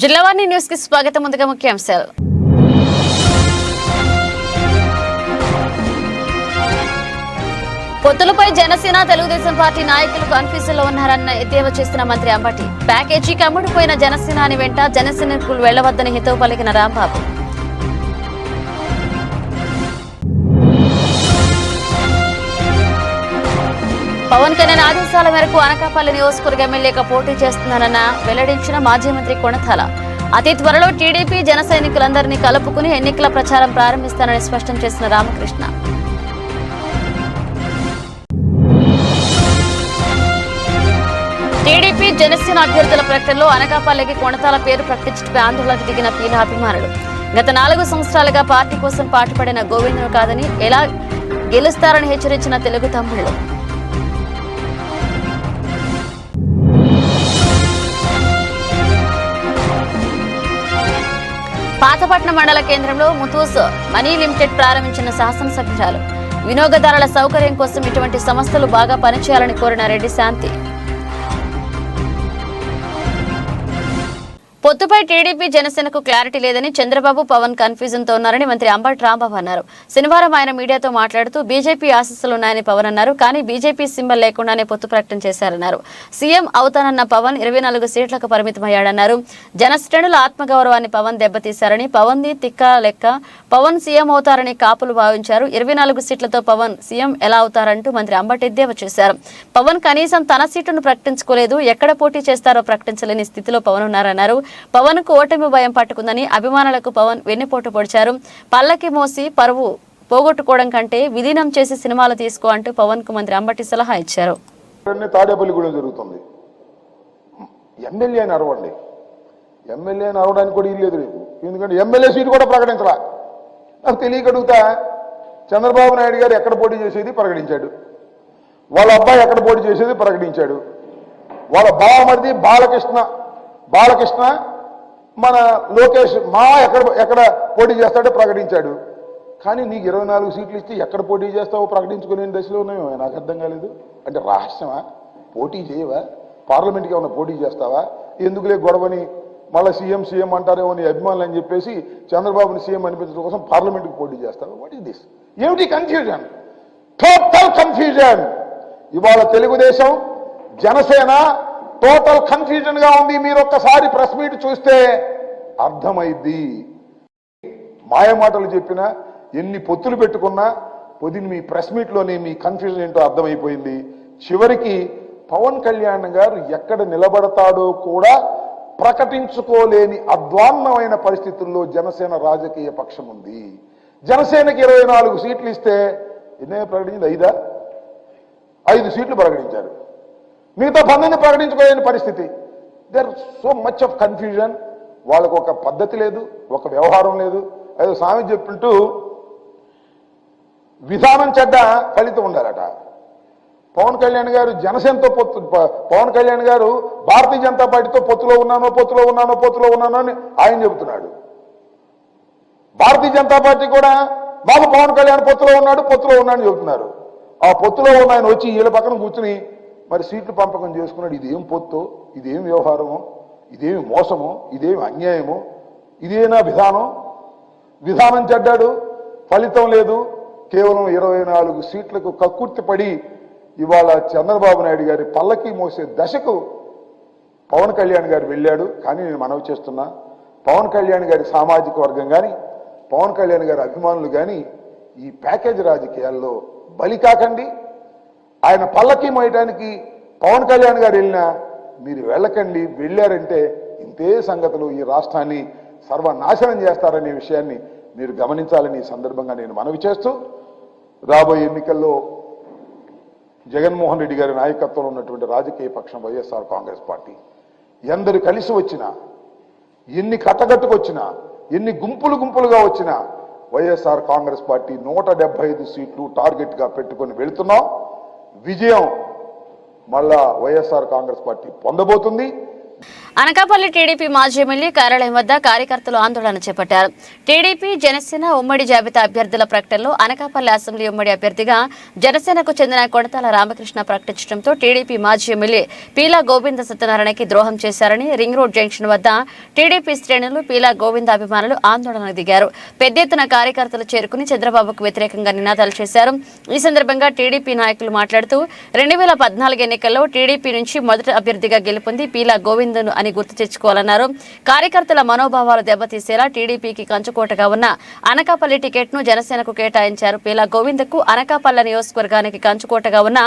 Jillavani news కి స్వాగతం. ముందుగా ముఖ్యాంశాలు. పొత్తులపై జనసేన తెలుగుదేశం పార్టీ నాయకులు కన్ఫ్యూజన్ లో ఉన్నారన్న ఎద్దేవా చేసిన మంత్రి అంబటి. ప్యాకేజీకి అమ్ముడుపోయిన జనసేనాని వెంట జనసేనకు వెళ్లవద్దని హితవు పలికిన రాంబాబు. పవన్ కళ్యాణ్ ఆదేశాల మేరకు అనకాపల్లి నియోజకవర్గ ఎమ్మెల్యేగా పోటీ చేస్తున్నానన్న వెల్లడించిన మాజీ మంత్రి కొణతాల. అతి త్వరలో టీడీపీ జన సైనికులందరినీ కలుపుకుని ఎన్నికల ప్రచారం ప్రారంభిస్తానని స్పష్టం చేసిన రామకృష్ణ. టీడీపీ జనసేన అభ్యర్థుల ప్రకటనలో అనకాపల్లికి కొణతాల పేరు ప్రకటించడంపై ఆందోళనకు దిగిన పీల అభిమానులు. గత 4 సంవత్సరాలుగా పార్టీ కోసం పాటుపడిన గోవిందును కాదని ఎలా గెలుస్తారని హెచ్చరించిన తెలుగు తమ్ముళ్లు. పాతపట్నం మండల కేంద్రంలో ముతూస్ మనీ లిమిటెడ్ ప్రారంభించిన శాసనసభ్యురాలు. వినియోగదారుల సౌకర్యం కోసం ఇటువంటి సంస్థలు బాగా పనిచేయాలని కోరిన రెడ్డి శాంతి. పొత్తుపై టీడీపీ జనసేనకు క్లారిటీ లేదని చంద్రబాబు పవన్ కన్ఫ్యూజన్ తో ఉన్నారని మంత్రి అంబటి రాంబాబు అన్నారు. శనివారం ఆయన మీడియాతో మాట్లాడుతూ బీజేపీ ఆశీస్సులున్నాయని పవన్ అన్నారు. కానీ బీజేపీ సింబల్ లేకుండానే పొత్తు ప్రకటన చేశారన్నారు. సీఎం అవుతానన్న పవన్ 24 సీట్లకు పరిమితమయ్యాడన్నారు. జనశ్రేణుల ఆత్మగౌరవాన్ని పవన్ దెబ్బతీశారని, పవన్ ది తిక్క లెక్క, పవన్ సీఎం అవుతారని కాపులు భావించారు. 24 సీట్లతో పవన్ సీఎం ఎలా అవుతారంటూ మంత్రి అంబటి ఎద్దేవా చేశారు. పవన్ కనీసం తన సీటును ప్రకటించుకోలేదు. ఎక్కడ పోటీ చేస్తారో ప్రకటించలేని స్థితిలో పవన్ ఉన్నారన్నారు. పవన్ కు ఓటమి భయం పట్టుకుందని, అభిమానులకు పవన్ వెన్నుపోటు పొడిచారు. పల్లకి మోసి పరువు పోగొట్టుకోవడం కంటే విలీనం చేసి సినిమాలు తీసుకో అంటూ పవన్ కు మంత్రి అంబటి సలహా ఇచ్చారు. తాడేపల్లిగూడెం జరుగుతుంది. ఎమ్మెల్యేని అరవండి, ఎమ్మెల్యేని అరవడానికి కూడా ఇల్లేదు రేపు. ఎందుకంటే ఎమ్మెల్యే సీటు కూడా ప్రకటించరా. నాకు తెలియకడుగుతా, చంద్రబాబు నాయుడు గారు ఎక్కడ పోటీ చేసేది ప్రకటించాడు, వాళ్ళ అబ్బాయి ఎక్కడ పోటీ చేసేది ప్రకటించాడు, వాళ్ళ బావమరిది బాలకృష్ణ మన లోకేష్ ఎక్కడ పోటీ చేస్తాడో ప్రకటించాడు. కానీ నీకు 24 సీట్లు ఇచ్చి ఎక్కడ పోటీ చేస్తావో ప్రకటించుకునే దశలో ఉన్నాయో నాకు అర్థం కాలేదు. అంటే రహస్యమా? పోటీ చేయవా? పార్లమెంట్కి ఏమైనా పోటీ చేస్తావా? ఎందుకులే గొడవని మళ్ళీ సీఎం అంటారేమో నీ అభిమానులు అని చెప్పేసి చంద్రబాబుని సీఎం అనిపించడం కోసం పార్లమెంట్కి పోటీ చేస్తావా? What is this? ఏమిటి కన్ఫ్యూజన్? Total confusion. ఇవాళ తెలుగుదేశం జనసేన టోటల్ కన్ఫ్యూజన్ గా ఉంది. మీరు ఒక్కసారి ప్రెస్ మీట్ చూస్తే అర్థమైద్ది. మాయమాటలు చెప్పినా, ఎన్ని పొత్తులు పెట్టుకున్నా పొద్దున్న మీ ప్రెస్ మీట్లోనే మీ కన్ఫ్యూజన్ ఏంటో అర్థమైపోయింది. చివరికి పవన్ కళ్యాణ్ గారు ఎక్కడ నిలబడతాడో కూడా ప్రకటించుకోలేని అధ్వాన్నమైన పరిస్థితుల్లో జనసేన రాజకీయ పక్షం ఉంది. జనసేనకి 24 సీట్లు ఇస్తే ఎన్నే ప్రకటించింది? 5 సీట్లు ప్రకటించారు. మిగతా 12 ప్రకటించుకోలేని పరిస్థితి. There so much of confusion. వాళ్ళకు ఒక పద్ధతి లేదు, ఒక వ్యవహారం లేదు. ఏదో స్వామి చెప్పింటూ విధానం చెడ్డ ఫలితం ఉండాలట. పవన్ కళ్యాణ్ గారు జనసేనతో పవన్ కళ్యాణ్ గారు భారతీయ జనతా పార్టీతో పొత్తులో ఉన్నాను అని ఆయన చెబుతున్నాడు. భారతీయ జనతా పార్టీ కూడా బాబు పవన్ కళ్యాణ్ పొత్తులో ఉన్నాడు చెబుతున్నారు. ఆ పొత్తులో ఉన్న ఆయన వచ్చి వీళ్ళ పక్కన కూర్చుని మరి సీట్లు పంపకం చేసుకున్నాడు. ఇదేం పొత్తు, ఇదేం వ్యవహారమో, ఇదేమి మోసమో, ఇదేమి అన్యాయమో, ఇదేనా విధానం చెడ్డాడు, ఫలితం లేదు. కేవలం 24 సీట్లకు కక్కుర్తి పడి ఇవాళ చంద్రబాబు నాయుడు గారి పల్లకి మోసే దశకు పవన్ కళ్యాణ్ గారు వెళ్ళాడు. కానీ నేను మనవి చేస్తున్నా, పవన్ కళ్యాణ్ గారి సామాజిక వర్గం కానీ, పవన్ కళ్యాణ్ గారి అభిమానులు కానీ ఈ ప్యాకేజ్ రాజకీయాల్లో బలి కాకండి. ఆయన పల్లకి మోయడానికి పవన్ కళ్యాణ్ గారు వెళ్ళినా మీరు వెళ్ళకండి. వెళ్ళారంటే ఇంతే సంగతులు ఈ రాష్ట్రాన్ని సర్వనాశనం చేస్తారనే విషయాన్ని మీరు గమనించాలని ఈ సందర్భంగా నేను మనవి చేస్తూ, రాబోయే ఎన్నికల్లో జగన్మోహన్ రెడ్డి గారి నాయకత్వంలో ఉన్నటువంటి రాజకీయ పక్షం వైఎస్ఆర్ కాంగ్రెస్ పార్టీ ఎందరు కలిసి వచ్చినా, ఎన్ని కట్టగట్టుకొచ్చినా, ఎన్ని గుంపులుగా వచ్చినా వైఎస్ఆర్ కాంగ్రెస్ పార్టీ 175 సీట్లు టార్గెట్గా పెట్టుకొని వెళుతున్నాం. విజయం మళ్ళా వైఎస్ఆర్ కాంగ్రెస్ పార్టీ పొందబోతుంది. అనకాపల్లి టీడీపీ మాజీ ఎమ్మెల్యే కార్యాలయం వద్ద కార్యకర్తలు ఆందోళన చేపట్టారు. టీడీపీ జనసేన ఉమ్మడి జాబితా అభ్యర్థుల ప్రకటనలో అనకాపల్లి అసెంబ్లీ ఉమ్మడి అభ్యర్థిగా జనసేనకు చెందిన కొడతాల రామకృష్ణ ప్రకటించడంతో టీడీపీ మాజీ ఎమ్మెల్యే పీలా గోవింద సత్యనారాయణకి ద్రోహం చేశారని రింగ్ రోడ్ జంక్షన్ వద్ద టీడీపీ శ్రేణులు పీలా గోవింద అభిమానులు ఆందోళనకు దిగారు. పెద్ద ఎత్తున కార్యకర్తలు చేరుకుని చంద్రబాబుకు వ్యతిరేకంగా నినాదాలు చేశారు. ఈ సందర్భంగా టీడీపీ నాయకులు మాట్లాడుతూ 2014 ఎన్నికల్లో టీడీపీ నుంచి మొదటి అభ్యర్థిగా గెలుపొంది పీలా గోవిందను అని గుర్తు తెచ్చుకోవాలన్నారు. కార్యకర్తల మనోభావాలు దెబ్బతీసేలా టీడీపీకి కంచుకోటగా ఉన్న అనకాపల్లి టికెట్ ను జనసేనకు కేటాయించారు. పీలా గోవిందకు అనకాపల్లి నియోజకవర్గానికి కంచుకోటగా ఉన్న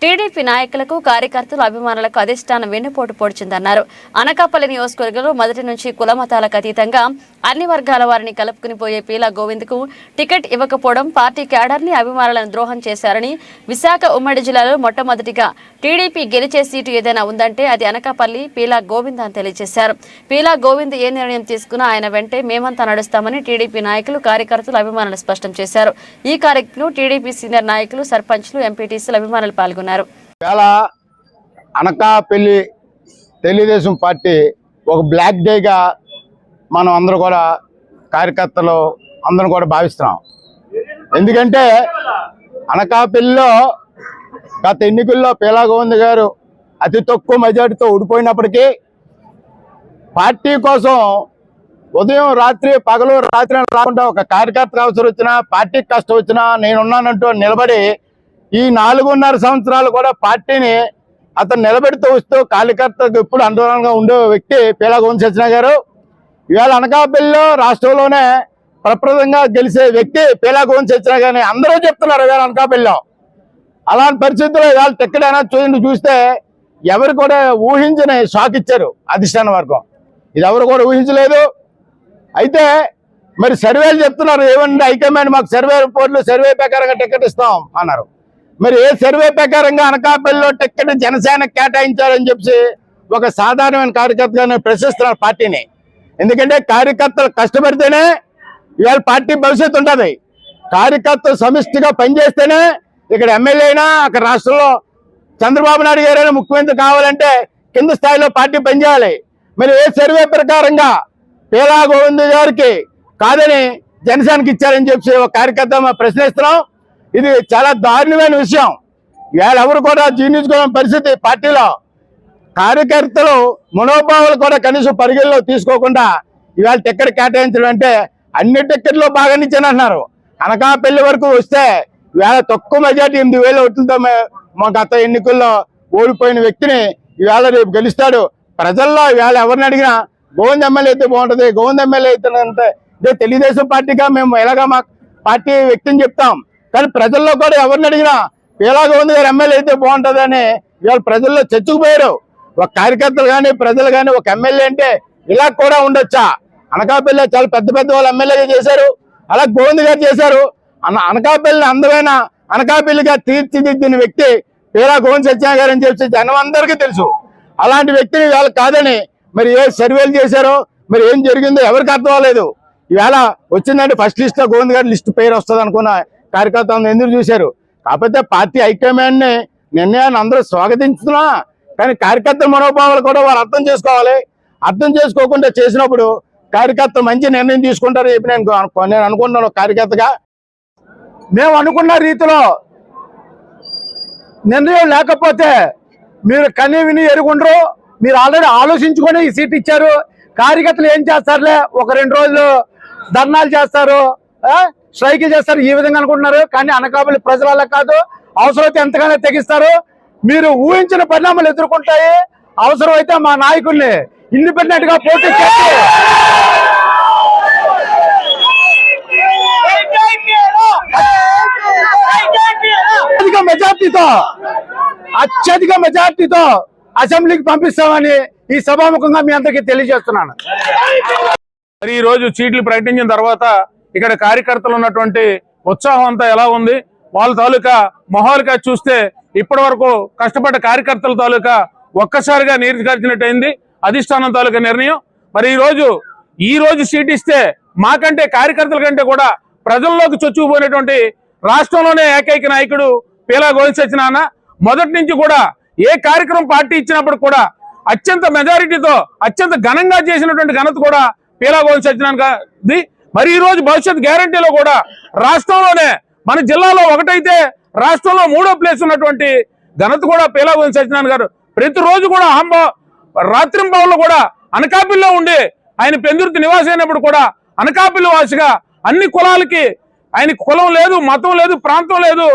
టీడీపీ నాయకులకు కార్యకర్తలు అభిమానులకు అధిష్టానం వెన్నుపోటు పొడిచిందన్నారు. అనకాపల్లి నియోజకవర్గంలో మొదటి నుంచి కులమతాలకు అతీతంగా అన్ని వర్గాల వారిని కలుపుకుని పోయే పీలా గోవిందకు టికెట్ ఇవ్వకపోవడం పార్టీ క్యాడర్ని అభిమానులను ద్రోహం చేశారని, విశాఖ ఉమ్మడి జిల్లాలో మొట్టమొదటిగా టీడీపీ గెలిచే సీటు ఏదైనా ఉందంటే అది అనకాపల్లి పీలా గోవింద అని తెలియజేశారు. పీలా గోవింద్ ఏ నిర్ణయం తీసుకున్నా ఆయన వెంటే మేమంతా నడుస్తామని టీడీపీ నాయకులు కార్యకర్తలు అభిమానులు స్పష్టం చేశారు. ఈ కార్యక్రమంలో టీడీపీ సీనియర్ నాయకులు, సర్పంచ్లు, ఎంపీటీసీలు అభిమానులు పాల్గొన్నారు. అనకాపల్లి తెలుగుదేశం పార్టీ ఒక బ్లాక్ డేగా మనం అందరూ కూడా కార్యకర్తలు అందరం కూడా భావిస్తున్నాం. ఎందుకంటే అనకాపల్లిలో గత ఎన్నికల్లో పీలా గోవింద్ గారు అతి తక్కువ మెజార్టీతో ఓడిపోయినప్పటికీ పార్టీ కోసం ఉదయం రాత్రి పగలు రాత్రి రాకుండా ఒక కార్యకర్త అవసరం వచ్చినా, పార్టీకి కష్టం వచ్చినా నేనున్నానంటూ నిలబడి ఈ 4.5 సంవత్సరాలు కూడా పార్టీని అతను నిలబెడుతూ వస్తూ కార్యకర్తకు ఎప్పుడు అండగా ఉండే వ్యక్తి పీలా గోవింద సత్యనారాయణ గారు. ఇవాళ అనకాపల్లిలో రాష్ట్రంలోనే ప్రప్రదంగా గెలిచే వ్యక్తి పీలా గోవింద సత్యనారాయణ గారిని అందరూ చెప్తున్నారు. ఇవాళ అనకాపల్లిలో అలాంటి పరిస్థితుల్లో ఇవాళ టికెట్ అయినా చూస్తే ఎవరు కూడా ఊహించని షాక్ ఇచ్చారు అధిష్టాన వర్గం. ఇది ఎవరు కూడా ఊహించలేదు. అయితే మరి సర్వేలు చెప్తున్నారు, ఏమంటే హైకమాండ్ మాకు సర్వే రిపోర్ట్లు సర్వే ప్రకారంగా టికెట్ ఇస్తాం అన్నారు. మరి ఏ సర్వే ప్రకారంగా అనకాపల్లిలో టికెట్ జనసేన కేటాయించారని చెప్పి ఒక సాధారణమైన కార్యకర్తగా ప్రశ్నిస్తున్నారు పార్టీని. ఎందుకంటే కార్యకర్తలు కష్టపడితేనే ఇవాళ పార్టీ భవిష్యత్తు ఉంటుంది. కార్యకర్తలు సమిష్టిగా పనిచేస్తేనే ఇక్కడ ఎమ్మెల్యే అయినా అక్కడ రాష్ట్రంలో చంద్రబాబు నాయుడు గారైనా ముఖ్యమంత్రి కావాలంటే కింద స్థాయిలో పార్టీ పనిచేయాలి. మరి ఏ సర్వే ప్రకారంగా పీలా గోవింద్ గారికి కాదని జనసేనకి ఇచ్చారని చెప్పి ఒక కార్యకర్త ప్రశ్నిస్తున్నాం. ఇది చాలా దారుణమైన విషయం. ఇవాళ ఎవరు కూడా జీర్ణించుకోవడం పరిస్థితి పార్టీలో. కార్యకర్తలు మనోభావాలు కూడా కనీసం పరిగణలో తీసుకోకుండా ఇవాళ టికెట్ కేటాయించడం అంటే అన్ని టికెట్లు బాగా ఇచ్చానంటున్నారు. అనకాపల్లి వరకు వస్తే ఇవాళ తక్కువ మెజార్టీ 8,000 ఓట్లతో మా గత ఎన్నికల్లో ఓడిపోయిన వ్యక్తిని ఇవాళ రేపు గెలుస్తాడు. ప్రజల్లో ఇవాళ ఎవరిని అడిగినా గోవింద్ ఎమ్మెల్యే అయితే బాగుంటుంది, గోవింద్ ఎమ్మెల్యే అయితే ఇదే తెలుగుదేశం పార్టీగా మేము ఎలాగా మా పార్టీ వ్యక్తిని చెప్తాం. కానీ ప్రజల్లో కూడా ఎవరిని అడిగినా పీలా గోవింద్ గారు ఎమ్మెల్యే అయితే బాగుంటుంది అని ఇవాళ ప్రజల్లో చర్చకుపోయారు. ఒక కార్యకర్తలు కానీ ప్రజలు కానీ ఒక ఎమ్మెల్యే అంటే ఇలా కూడా ఉండొచ్చా? అనకాపల్లిలో చాలా పెద్ద పెద్ద వాళ్ళు ఎమ్మెల్యేగా చేశారు, అలా గోవింద్ గారు చేశారు. అనకాపల్లిని అందమైన అనకాపల్లిగా తీర్చిదిద్దిన వ్యక్తి పీలా గోవింద సత్యనారాయణ గారు అని చెప్పి జనం అందరికీ తెలుసు. అలాంటి వ్యక్తిని ఇవాళ కాదని మరి ఏ సర్వేలు చేశారో మరి ఏం జరిగిందో ఎవరికి అర్థం అవ్వలేదు. ఇవాళ వచ్చిందంటే ఫస్ట్ లిస్ట్ లో గోవింద్ గారి లిస్ట్ పేరు వస్తుంది అనుకున్న కార్యకర్తలను ఎదురు చూశారు. కాకపోతే పార్టీ హైకమాండ్ ని నిర్ణయాన్ని అందరూ స్వాగతించుతున్నా, కానీ కార్యకర్తల మనోభావాలు కూడా వారు అర్థం చేసుకోవాలి. అర్థం చేసుకోకుండా చేసినప్పుడు కార్యకర్త మంచి నిర్ణయం తీసుకుంటారు చెప్పి నేను అనుకుంటున్నాను. కార్యకర్తగా మేము అనుకున్న రీతిలో నిర్ణయం లేకపోతే మీరు కనీ విని ఎరుగుండ్రు. మీరు ఆల్రెడీ ఆలోచించుకొని ఈ సీట్ ఇచ్చారు. కార్యకర్తలు ఏం చేస్తారులే, ఒక 2 రోజులు ధర్నాలు చేస్తారు, స్ట్రైకులు చేస్తారు, ఈ విధంగా అనుకుంటున్నారు. కానీ అనకాపల్లి ప్రజల కాదు, అవసరమైతే ఎంతగానో తెగిస్తారు. మీరు ఊహించిన పరిణామాలు ఎదుర్కొంటాయి. అవసరమైతే మా నాయకుల్ని ఇండిపెండెంట్ గా పోటీ చేసి అత్యధిక మెజార్టీతో అసెంబ్లీకి పంపిస్తామని ఈ సభాముఖంగా మీ అందరికీ తెలియజేస్తున్నాను. మరి ఈ రోజు సీట్లు ప్రకటించిన తర్వాత ఇక్కడ కార్యకర్తలు ఉన్నటువంటి ఉత్సాహం అంతా ఎలా ఉంది, వాళ్ళ తాలూకా మొహాలుగా చూస్తే ఇప్పటి వరకు కష్టపడ్డ కార్యకర్తల తాలూకా ఒక్కసారిగా నీరుగార్చినట్టయింది అధిష్టానం తాలూకా నిర్ణయం. మరి ఈ రోజు సీట్ ఇస్తే మాకంటే కార్యకర్తల కంటే కూడా ప్రజల్లోకి చొచ్చుకుపోయినటువంటి రాష్ట్రంలోనే ఏకైక నాయకుడు పీలా గోవింద సత్యనారాయణ. మొదటి నుంచి కూడా ఏ కార్యక్రమం పార్టీ ఇచ్చినప్పుడు కూడా అత్యంత మెజారిటీతో అత్యంత ఘనంగా చేసినటువంటి ఘనత కూడా పీలా గోవింద సత్యనారాయణ గారిది. మరి ఈ రోజు భవిష్యత్ గ్యారంటీలో కూడా రాష్ట్రంలోనే మన జిల్లాలో ఒకటైతే రాష్ట్రంలో 3వ ప్లేస్ ఉన్నటువంటి ఘనత కూడా పీలా గోవింద సత్యనారాయణ గారు. ప్రతిరోజు కూడా రాత్రింబవళ్ళు కూడా అనకాపల్లిలో ఉండి ఆయన పెందుర్తి నివాసి అయినప్పుడు కూడా అనకాపల్లి వాసిగా అన్ని కులాలకి ఆయన కులం లేదు, మతం లేదు, ప్రాంతం లేదు,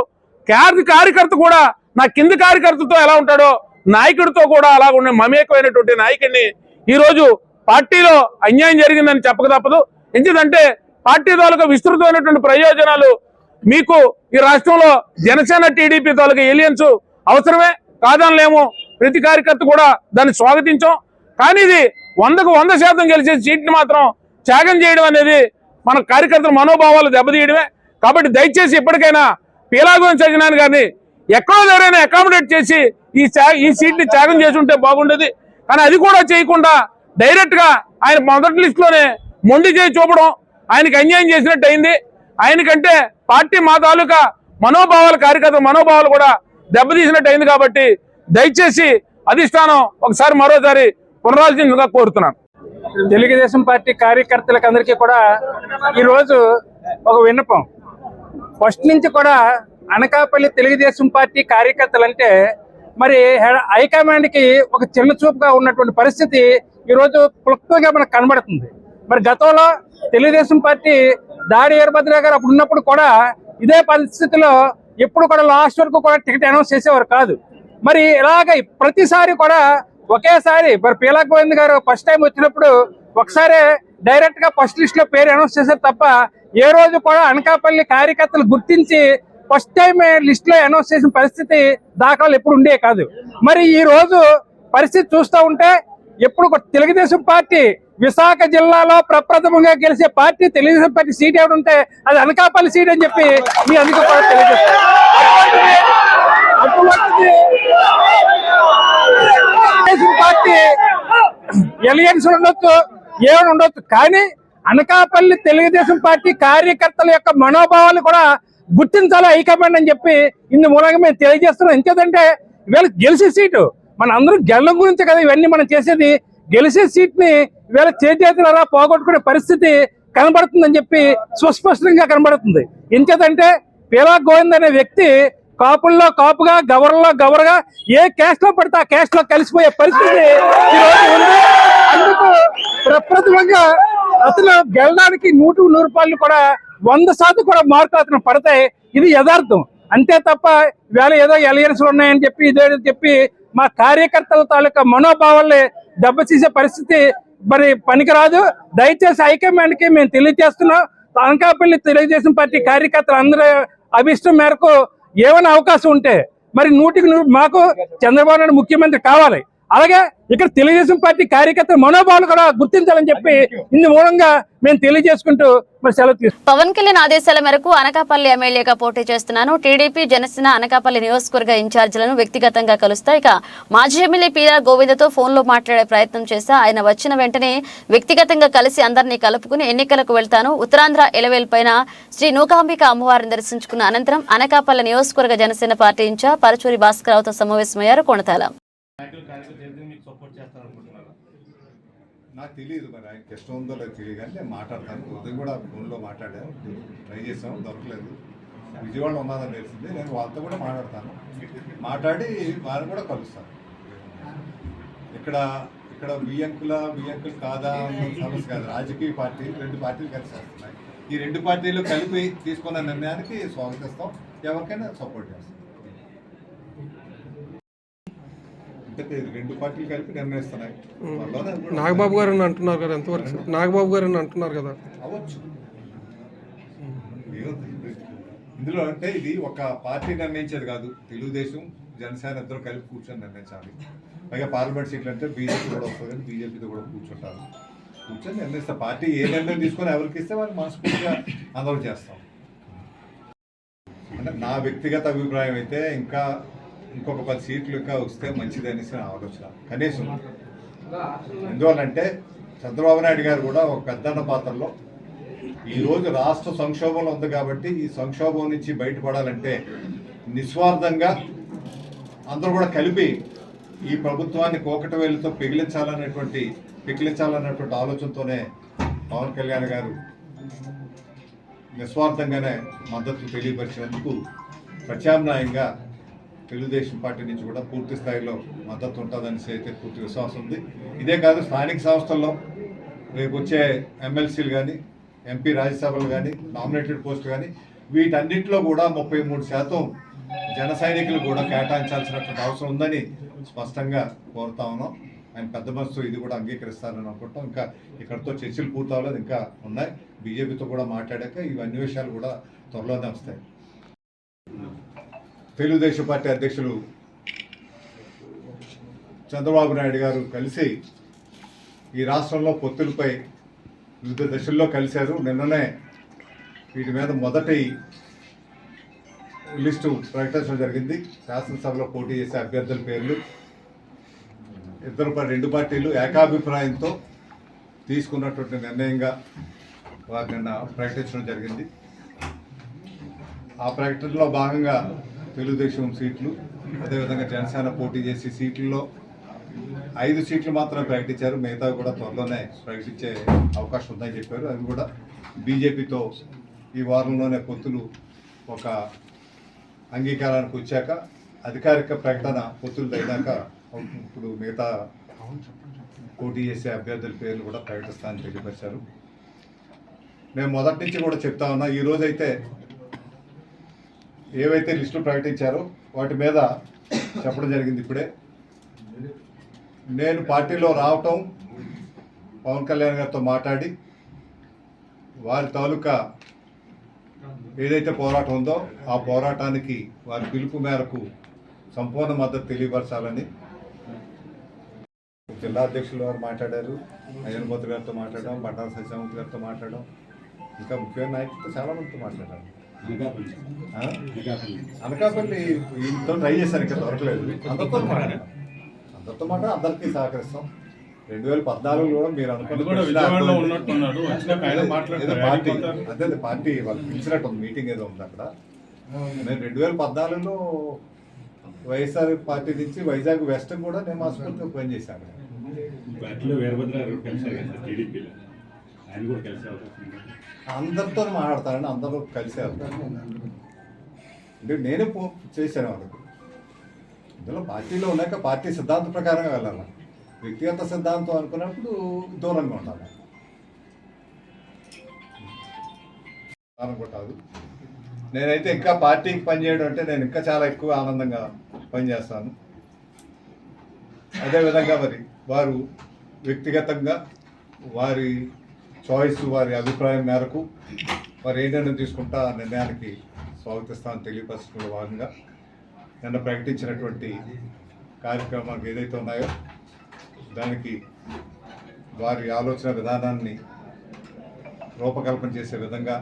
కార్యకర్త కూడా నా కింది కార్యకర్తతో ఎలా ఉంటాడో నాయకుడితో కూడా అలా ఉండే మమేకమైనటువంటి నాయకుడిని ఈరోజు పార్టీలో అన్యాయం జరిగిందని చెప్పక తప్పదు. ఎందుకంటే పార్టీ తాలూకా విస్తృతమైనటువంటి ప్రయోజనాలు మీకు ఈ రాష్ట్రంలో జనసేన టీడీపీ తాలూకా ఎలియన్స్ అవసరమే కాదనలేము. ప్రతి కార్యకర్త కూడా దాన్ని స్వాగతించాం. కానీ ఇది 100కు 100% గెలిచే సీట్ని మాత్రం త్యాగం చేయడం అనేది మన కార్యకర్తల మనోభావాలు దెబ్బతీయడమే. కాబట్టి దయచేసి ఇప్పటికైనా పీలా గోవింద సత్యనారాయణ గారిని ఎక్కడో ఎవరైనా అకామిడేట్ చేసి ఈ సీట్ని త్యాగం చేసి ఉంటే బాగుండేది. కానీ అది కూడా చేయకుండా డైరెక్ట్ గా ఆయన మొదటి లిస్టులోనే మొండి చేయి చూపడం ఆయనకి అన్యాయం చేసినట్టు అయింది. ఆయనకంటే పార్టీ మా తాలూకా మనోభావాలు, కార్యకర్తల మనోభావాలు కూడా దెబ్బతీసినట్టు అయింది. కాబట్టి దయచేసి అధిష్టానం ఒకసారి మరోసారి పునరాలోచించగా కోరుతున్నాను. తెలుగుదేశం పార్టీ కార్యకర్తలకు అందరికీ కూడా ఈరోజు ఒక విన్నపం. ఫస్ట్ నుంచి కూడా అనకాపల్లి తెలుగుదేశం పార్టీ కార్యకర్తలంటే మరి హైకమాండ్కి ఒక చిన్న చూపుగా ఉన్నటువంటి పరిస్థితి ఈరోజు క్లుప్తంగా మనకు కనబడుతుంది. మరి గతంలో తెలుగుదేశం పార్టీ దాడి వీరభద్ర గారు అప్పుడు ఉన్నప్పుడు కూడా ఇదే పరిస్థితిలో ఎప్పుడు కూడా లాస్ట్ వరకు కూడా టికెట్ అనౌన్స్ చేసేవారు కాదు. మరి ఇలాగ ప్రతిసారి కూడా ఒకేసారి మరి పీలా గోవింద్ గారు ఫస్ట్ టైం వచ్చినప్పుడు ఒకసారి డైరెక్ట్ గా ఫస్ట్ లిస్ట్ లో పేరు అనౌన్స్ చేశారు తప్ప ఏ రోజు కూడా అనకాపల్లి కార్యకర్తలు గుర్తించి ఫస్ట్ టైం లిస్ట్ లో అనౌన్స్ చేసిన పరిస్థితి దాఖలాలు ఎప్పుడు ఉండే కాదు. మరి ఈ రోజు పరిస్థితి చూస్తూ ఉంటే ఎప్పుడు తెలుగుదేశం పార్టీ విశాఖ జిల్లాలో ప్రప్రథమంగా గెలిచే పార్టీ తెలుగుదేశం పార్టీ సీట్ ఎవరు ఉంటే అది అనకాపల్లి సీట్ అని చెప్పి మీ అందుకు కూడా తెలియజేస్తారు. తెలుగుదేశం పార్టీ ఎలియన్స్ ఉండొచ్చు, ఏమైనా ఉండొచ్చు, కానీ అనకాపల్లి తెలుగుదేశం పార్టీ కార్యకర్తల యొక్క మనోభావాలు కూడా గుర్తించాలి హైకమాండ్ అని చెప్పి ఇందు మూలంగా మేము తెలియజేస్తున్నాం. ఎందుకంటే ఇవాళ గెలిచే సీటు మన అందరం గెలడం గురించి కదా ఇవన్నీ మనం చేసేది. గెలిచే సీట్ ని ఇవాళ చేతులరా పోగొట్టుకునే పరిస్థితి కనబడుతుందని చెప్పి సుస్పష్టంగా కనబడుతుంది. ఎందుకంటే పీలా గోవింద్ అనే వ్యక్తి కాపుల్లో కాపుగా, గవర్లో గవర్గా ఏ క్యాస్ట్ లో పడితే ఆ క్యాస్ట్ లో కలిసిపోయే పరిస్థితి ఈరోజు ఉంది. అందుకు ప్రప్రథమంగా అతను గెలడానికి 100 రూపాయలు కూడా 100% కూడా మార్కులు అతను పడతాయి. ఇది యథార్థం. అంతే తప్ప వేళ ఏదో ఎలియన్స్ ఉన్నాయని చెప్పి ఇదే చెప్పి మా కార్యకర్తల తాలూకా మనోభావాల్ని దెబ్బతీసే పరిస్థితి మరి పనికిరాదు. దయచేసి హైకమాండ్ కి మేము తెలియజేస్తున్నాం. అనకాపల్లి తెలుగుదేశం పార్టీ కార్యకర్తలు అందరూ అభిష్టం మేరకు ఏమైనా అవకాశం ఉంటే మరి 100కి 100 మాకు చంద్రబాబు నాయుడు ముఖ్యమంత్రి కావాలి. అలాగే ఇక్కడ తెలుగుదేశం పార్టీ కార్యకర్తల మనోభావాలు కూడా గుర్తించాలని చెప్పి ఇందు మూలంగా మేము తెలియజేసుకుంటూ మరి సెలవు తీసుకుంటాం. పవన్ కళ్యాణ్ ఆదేశాల మేరకు అనకాపల్లి ఎమ్మెల్యేగా పోటీ చేస్తున్నాను. టీడీపీ జనసేన అనకాపల్లి నియోజకవర్గ ఇన్ఛార్జీలను వ్యక్తిగతంగా కలుస్తా. ఇక మాజీ ఎమ్మెల్యే పీలా గోవిందతో ఫోన్లో మాట్లాడే ప్రయత్నం చేస్తా. ఆయన వచ్చిన వెంటనే వ్యక్తిగతంగా కలిసి అందరినీ కలుపుకుని ఎన్నికలకు వెళ్తాను. ఉత్తరాంధ్ర ఎలవేల్పైన శ్రీ నూకాంబిక అమ్మవారిని దర్శించుకున్న అనంతరం అనకాపల్లి నియోజకవర్గ జనసేన పార్టీ ఇన్ఛార్జ్ పరచూరి భాస్కరరావుతో సమావేశమయ్యారు కొనతాల. నాకు తెలియదు, మరి ఆయనకి ఇష్టం ఉందో లేదు తెలియదు, కానీ నేను మాట్లాడతాను. ఉదయం కూడా ఫోన్లో మాట్లాడాను, ట్రై చేసాము, దొరకలేదు. విజయవాడలో ఉన్నదని తెలిసింది. నేను వాళ్ళతో కూడా మాట్లాడతాను, మాట్లాడి వారిని కూడా కలుస్తాను. ఇక్కడ బియ్యంకులు కాదా సమస్య కాదు. రాజకీయ పార్టీ 2 పార్టీలు కలిసి వస్తున్నాయి. ఈ 2 పార్టీలు కలిపి తీసుకున్న నిర్ణయానికి స్వాగతిస్తాం, ఎవరికైనా సపోర్ట్ చేస్తాం. అంటే 2 పార్టీలు కలిపి నిర్ణయిస్తున్నాయి. నాగబాబు గారు అంటున్నారు కదా, ఎంతవరకు నాగబాబు గారు అంటున్నారు కదా అవ్వచ్చు. ఇందులో అంటే ఇది ఒక పార్టీ నిర్ణయించేది కాదు, తెలుగుదేశం జనసేన ఇద్దరు కలిపి కూర్చొని నిర్ణయించాలి. పైగా పార్లమెంట్ సీట్లు అంటే బీజేపీ కూడా వస్తుంది, బీజేపీతో కూడా కూర్చుంటారు. కూర్చొని నిర్ణయిస్తారు. పార్టీ ఏ నిర్ణయం తీసుకొని ఎవరికి ఇస్తే వాళ్ళు మనస్ఫూర్తిగా అందరూ చేస్తాం. అంటే నా వ్యక్తిగత అభిప్రాయం అయితే ఇంకొక 10 సీట్లు ఇంకా వస్తే మంచిది అనేసి నా ఆలోచన. కనీసం ఎందువల్లంటే చంద్రబాబు నాయుడు గారు కూడా ఒక పెద్దన్న పాత్రలో ఈరోజు రాష్ట్ర సంక్షోభంలో ఉంది కాబట్టి ఈ సంక్షోభం నుంచి బయటపడాలంటే నిస్వార్థంగా అందరూ కూడా కలిపి ఈ ప్రభుత్వాన్ని కోకట వేలుతో పిగిలించాలన్నటువంటి ఆలోచనతోనే పవన్ కళ్యాణ్ గారు నిస్వార్థంగానే మద్దతు తెలియపరిచినందుకు ప్రత్యామ్నాయంగా తెలుగుదేశం పార్టీ నుంచి కూడా పూర్తి స్థాయిలో మద్దతు ఉంటుందని అయితే పూర్తి విశ్వాసం ఉంది. ఇదే కాదు, స్థానిక సంస్థల్లో రేపు వచ్చే ఎమ్మెల్సీలు కానీ, ఎంపీ రాజ్యసభలు కానీ, నామినేటెడ్ పోస్టులు కానీ వీటన్నిటిలో కూడా 33% జన సైనికులు కూడా కేటాయించాల్సినటువంటి అవసరం ఉందని స్పష్టంగా కోరుతా ఉన్నాం. ఆయన పెద్ద మనసు ఇది కూడా అంగీకరిస్తారని అనుకుంటాం. ఇంకా ఇక్కడితో చర్చలు పూర్తవలేదు, ఇంకా ఉన్నాయి. బీజేపీతో కూడా మాట్లాడాక ఇవన్నీ విషయాలు కూడా త్వరలోనే వస్తాయి. తెలుగుదేశం పార్టీ అధ్యక్షులు చంద్రబాబు నాయుడు గారు కలిసి ఈ రాష్ట్రంలో పొత్తులపై వివిధ దశల్లో కలిశారు. నిన్ననే వీటి మీద మొదటి లిస్టు ప్రకటించడం జరిగింది. శాసనసభలో పోటీ చేసే అభ్యర్థుల పేర్లు రెండు పార్టీలు ఏకాభిప్రాయంతో తీసుకున్నటువంటి నిర్ణయంగా వారు నిన్న ప్రకటించడం జరిగింది. ఆ ప్రకటనలో భాగంగా తెలుగుదేశం సీట్లు, అదేవిధంగా జనసేన పోటీ చేసే సీట్లలో 5 సీట్లు మాత్రమే ప్రకటించారు. మిగతావి కూడా త్వరలోనే ప్రకటించే అవకాశం ఉందని చెప్పారు. అవి కూడా బీజేపీతో ఈ వారంలోనే పొత్తులు ఒక అంగీకారానికి వచ్చాక అధికారిక ప్రకటన పొత్తులు అయినాక ఇప్పుడు మిగతా పోటీ చేసే అభ్యర్థుల పేర్లు కూడా ప్రకటిస్తానని తెలియపరిచారు. మేము మొదటి నుంచి కూడా చెప్తా ఉన్నా, ఈరోజైతే ఏవైతే లిస్టులు ప్రకటించారో వాటి మీద చెప్పడం జరిగింది. ఇప్పుడే నేను పార్టీలో రావటం, పవన్ కళ్యాణ్ గారితో మాట్లాడి వారి తాలూకా ఏదైతే పోరాటం ఉందో ఆ పోరాటానికి వారి పిలుపు మేరకు సంపూర్ణ మద్దతు తెలియపరచాలని జిల్లా అధ్యక్షులు వారు మాట్లాడారు. అయ్యనమూర్తి గారితో మాట్లాడడం, బండారు సత్యమూర్తి గారితో మాట్లాడడం, ఇంకా ముఖ్యమైన నాయకులతో చాలా మందితో మాట్లాడారు. అనకాపల్లి ఇంట్లో ట్రై చేశాను, ఇంకా దొరకలేదు. అందరితో మాట్లాడి అందరికీ సహకరిస్తాం. 2014 కూడా మీరు అదే పార్టీ వాళ్ళు పిలిచినట్టు ఉంది, మీటింగ్ ఏదో ఉంది అక్కడ. నేను 2014లో వైఎస్ఆర్ పార్టీ నుంచి వైజాగ్ వెస్ట్ కూడా నేను మనస్ఫూర్తిగా పనిచేశాను. అందరితో మాట్లాడతానని అందరూ కలిసి వెళ్తారు. అంటే నేనే చేశాను వాళ్ళకి. ఇందులో పార్టీలో ఉన్నాక పార్టీ సిద్ధాంత ప్రకారంగా వెళ్ళాలి. వ్యక్తిగత సిద్ధాంతం అనుకున్నప్పుడు దూరంగా ఉండాలి. అనుకుంటారు. నేనైతే ఇంకా పార్టీకి పనిచేయడం అంటే నేను ఇంకా చాలా ఎక్కువ ఆనందంగా పనిచేస్తాను. అదేవిధంగా మరి వారు వ్యక్తిగతంగా వారి చాయిస్, వారి అభిప్రాయం మేరకు వారు ఏ నిర్ణయం తీసుకుంటా ఆ నిర్ణయానికి స్వాగతిస్తామని తెలియపరచడంలో భాగంగా నిన్న ప్రకటించినటువంటి కార్యక్రమాలు ఏదైతే ఉన్నాయో దానికి వారి ఆలోచన విధానాన్ని రూపకల్పన చేసే విధంగా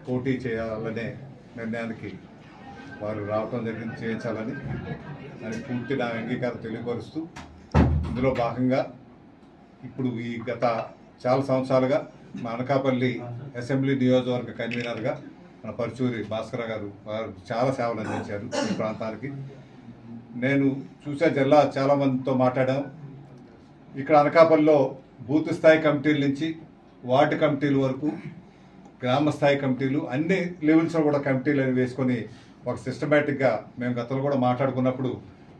పోటీ చేయాలనే నిర్ణయానికి వారు రావటం జరిగింది, చేయించాలని దానికి పూర్తి నా అంగీకారం తెలియపరుస్తూ ఇందులో భాగంగా ఇప్పుడు ఈ గత చాలా సంవత్సరాలుగా మా అనకాపల్లి అసెంబ్లీ నియోజకవర్గ కన్వీనర్గా మన పరుచూరి భాస్కర్ గారు వారు చాలా సేవలు అందించారు ఈ ప్రాంతానికి. నేను చూసే జిల్లా చాలామందితో మాట్లాడాం. ఇక్కడ అనకాపల్లిలో బూత్ స్థాయి కమిటీల నుంచి వార్డు కమిటీల వరకు గ్రామ స్థాయి కమిటీలు అన్ని లెవెల్స్లో కూడా కమిటీలు అని వేసుకొని ఒక సిస్టమేటిక్గా మేము గతంలో కూడా మాట్లాడుకున్నప్పుడు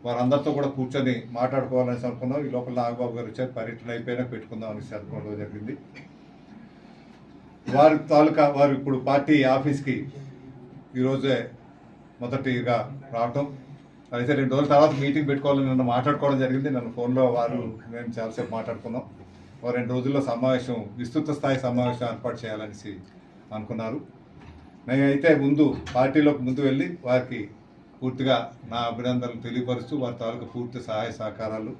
వారందరితో కూడా కూర్చొని మాట్లాడుకోవాలని అనుకున్నాం. ఈ లోపల నాగబాబు గారు వచ్చారు, పర్యటన అయిపోయినా పెట్టుకుందాం అని అనుకోవడం జరిగింది. వారి తాలూకా వారు ఇప్పుడు పార్టీ ఆఫీస్కి ఈరోజే మొదటిగా రావటం, అయితే 2 రోజుల తర్వాత మీటింగ్ పెట్టుకోవాలని నన్ను మాట్లాడుకోవడం జరిగింది. నన్ను ఫోన్లో వారు మేము చాలాసేపు మాట్లాడుకున్నాం. వారు 2 రోజుల్లో సమావేశం, విస్తృత స్థాయి సమావేశం ఏర్పాటు చేయాలనేసి అనుకున్నారు. నేనైతే పార్టీలోకి ముందు వెళ్ళి వారికి పూర్తిగా నా అభినందనలు తెలియపరుస్తూ వారి తాలూకు పూర్తి సహాయ సహకారాలు